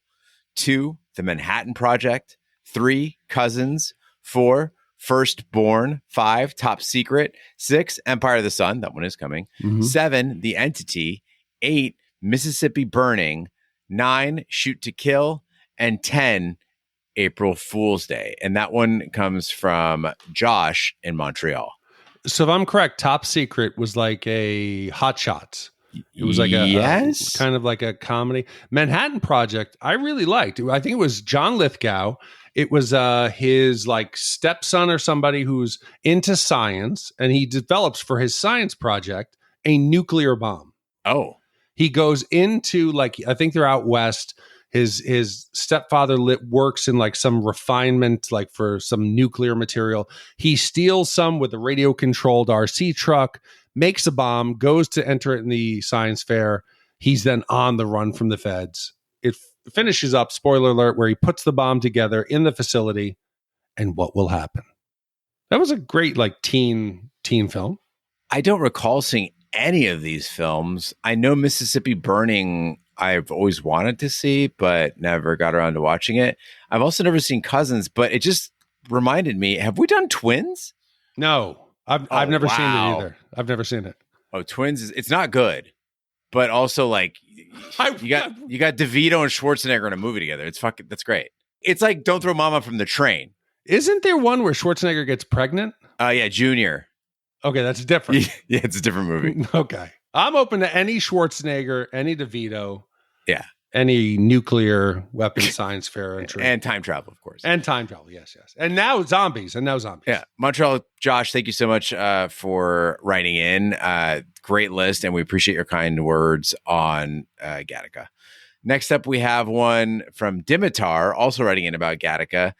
2. The Manhattan Project. 3. Cousins. 4. Firstborn. 5. Top Secret. 6. Empire of the Sun. That one is coming. 7. The Entity. 8. Mississippi Burning. 9. Shoot to Kill. And 10. April Fool's Day. And that one comes from Josh in Montreal. So if I'm correct, Top Secret was like a Hot Shots. It was like a kind of like a comedy. Manhattan Project, I really liked. I think it was John Lithgow. It was his like stepson or somebody who's into science, and he develops for his science project a nuclear bomb. Oh. He goes into like, I think they're out west. His stepfather works in like some refinement, like for some nuclear material. He steals some with a radio controlled RC truck, makes a bomb, goes to enter it in the science fair. He's then on the run from the feds. It finishes up, spoiler alert, where he puts the bomb together in the facility. And what will happen? That was a great like teen film. I don't recall seeing any of these films. I know Mississippi Burning I've always wanted to see, but never got around to watching it. I've also never seen Cousins, but it just reminded me, have we done Twins? No, I've never seen it either. I've never seen it. Oh, Twins it's not good, but also like you got DeVito and Schwarzenegger in a movie together. That's great. It's like Don't Throw Mama from the Train. Isn't there one where Schwarzenegger gets pregnant? Yeah, Junior. Okay, that's different. Yeah, it's a different movie. Okay. I'm open to any Schwarzenegger, any DeVito. Yeah. Any nuclear weapon science fair entry. And time travel, of course. And time travel, yes. And now zombies. Yeah. Montreal, Josh, thank you so much for writing in. Great list, and we appreciate your kind words on Gattaca. Next up, we have one from Dimitar, also writing in about Gattaca.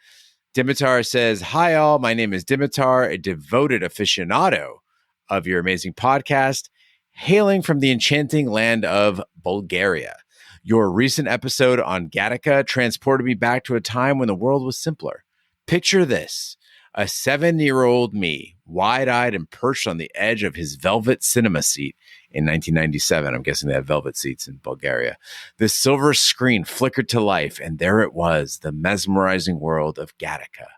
Dimitar says, hi all, my name is Dimitar, a devoted aficionado of your amazing podcast, hailing from the enchanting land of Bulgaria. Your recent episode on Gattaca transported me back to a time when the world was simpler. Picture this, a 7-year-old me, wide-eyed and perched on the edge of his velvet cinema seat in 1997. I'm guessing they have velvet seats in Bulgaria. The silver screen flickered to life, and there it was, the mesmerizing world of Gattaca.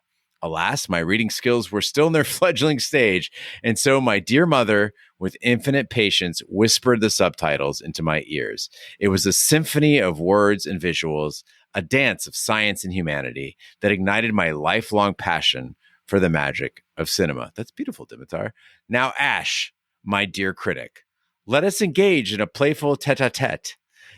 Alas, my reading skills were still in their fledgling stage, and so my dear mother, with infinite patience, whispered the subtitles into my ears. It was a symphony of words and visuals, a dance of science and humanity that ignited my lifelong passion for the magic of cinema. That's beautiful, Dimitar. Now, Ash, my dear critic, let us engage in a playful tete-a-tete.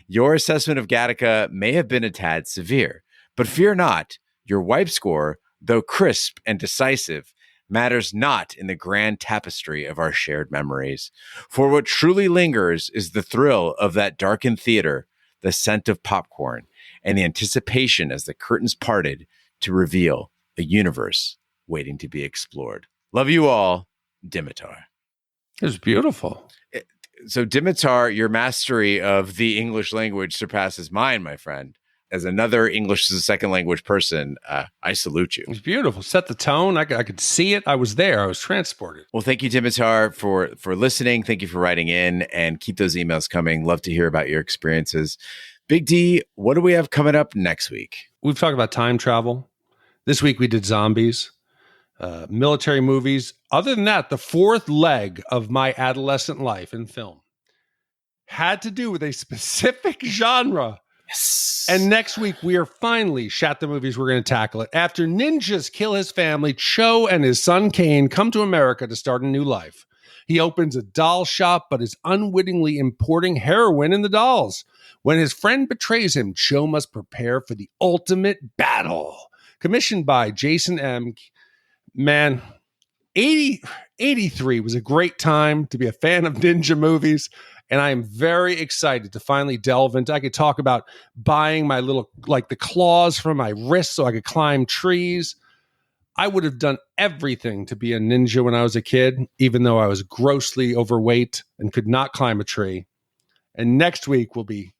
Your assessment of Gattaca may have been a tad severe, but fear not, your wipe score, though crisp and decisive, matters not in the grand tapestry of our shared memories. For what truly lingers is the thrill of that darkened theater, the scent of popcorn, and the anticipation as the curtains parted to reveal a universe waiting to be explored. Love you all, Dimitar. It was beautiful. So, Dimitar, your mastery of the English language surpasses mine, my friend. As another English as a second language person, I salute you. It was beautiful. Set the tone. I could see it. I was there. I was transported. Well, thank you, Dimitar, for listening. Thank you for writing in, and keep those emails coming. Love to hear about your experiences. Big D, what do we have coming up next week? We've talked about time travel. This week we did zombies, military movies. Other than that, the fourth leg of my adolescent life in film had to do with a specific genre. Yes. And next week, we are finally Shat the Movies. We're going to tackle it. After ninjas kill his family, Cho and his son Kane come to America to start a new life. He opens a doll shop, but is unwittingly importing heroin in the dolls. When his friend betrays him, Cho must prepare for the ultimate battle. Commissioned by Jason M. Man, 83 was a great time to be a fan of ninja movies. And I am very excited to finally delve into. I could talk about buying my little, like the claws from my wrists so I could climb trees. I would have done everything to be a ninja when I was a kid, even though I was grossly overweight and could not climb a tree. And next week will be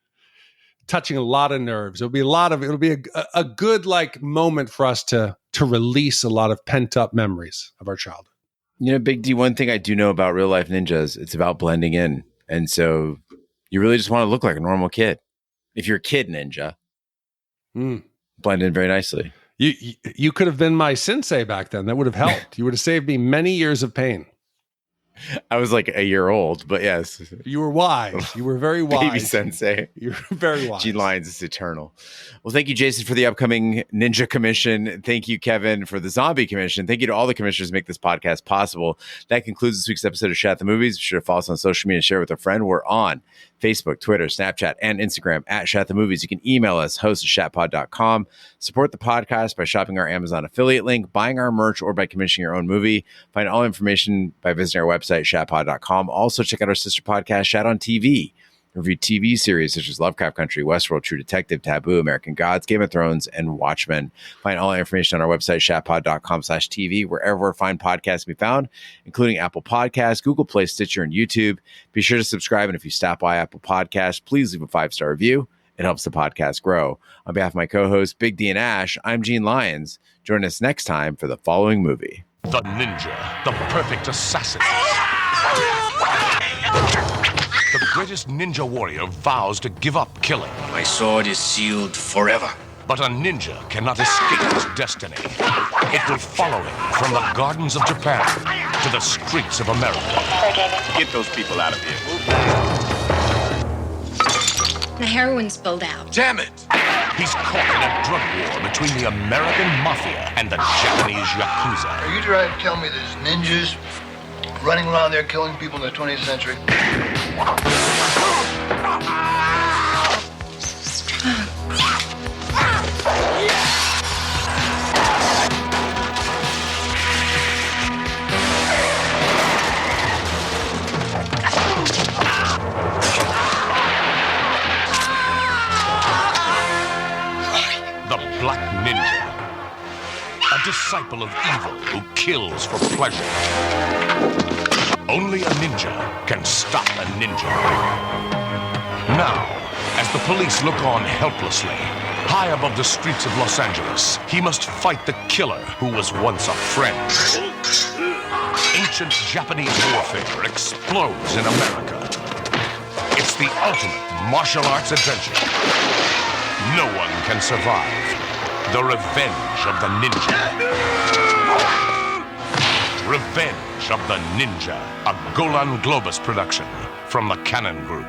touching a lot of nerves. It'll be a good like moment for us to release a lot of pent up memories of our childhood. You know, Big D, one thing I do know about real life ninjas, it's about blending in. And so you really just want to look like a normal kid. If you're a kid ninja, blend in very nicely. You could have been my sensei back then. That would have helped. You would have saved me many years of pain. I was like a year old, but yes. You were wise. You were very wise. Baby sensei. You were very wise. Gene Lyons is eternal. Well, thank you, Jason, for the upcoming Ninja Commission. Thank you, Kevin, for the Zombie Commission. Thank you to all the commissioners who make this podcast possible. That concludes this week's episode of Shat the Movies. Be sure to follow us on social media and share with a friend. We're on Facebook, Twitter, Snapchat, and Instagram at Shat the Movies. You can email us, host@shatpod.com. Support the podcast by shopping our Amazon affiliate link, buying our merch, or by commissioning your own movie. Find all information by visiting our website, shatpod.com. Also, check out our sister podcast, Shat on TV. Review TV series such as Lovecraft Country, Westworld, True Detective, Taboo, American Gods, Game of Thrones, and Watchmen. Find all our information on our website, shatpod.com/TV, wherever fine podcasts can be found, including Apple Podcasts, Google Play, Stitcher, and YouTube. Be sure to subscribe, and if you stop by Apple Podcasts, please leave a 5-star review. It helps the podcast grow. On behalf of my co-hosts, Big D and Ash, I'm Gene Lyons. Join us next time for the following movie. The Ninja, the perfect assassin. The greatest ninja warrior vows to give up killing. My sword is sealed forever. But a ninja cannot escape his destiny. It will follow him from the gardens of Japan to the streets of America. Get those people out of here. The heroin spilled out. Damn it! He's caught in a drug war between the American mafia and the Japanese Yakuza. Are you trying to tell me there's ninjas running around there killing people in the 20th century? The Black Ninja. A disciple of evil who kills for pleasure. Only a ninja can stop a ninja. Now, as the police look on helplessly, high above the streets of Los Angeles, he must fight the killer who was once a friend. Ancient Japanese warfare explodes in America. It's the ultimate martial arts adventure. No one can survive. The Revenge of the Ninja. Revenge of the Ninja, a Golan Globus production from the Cannon Group.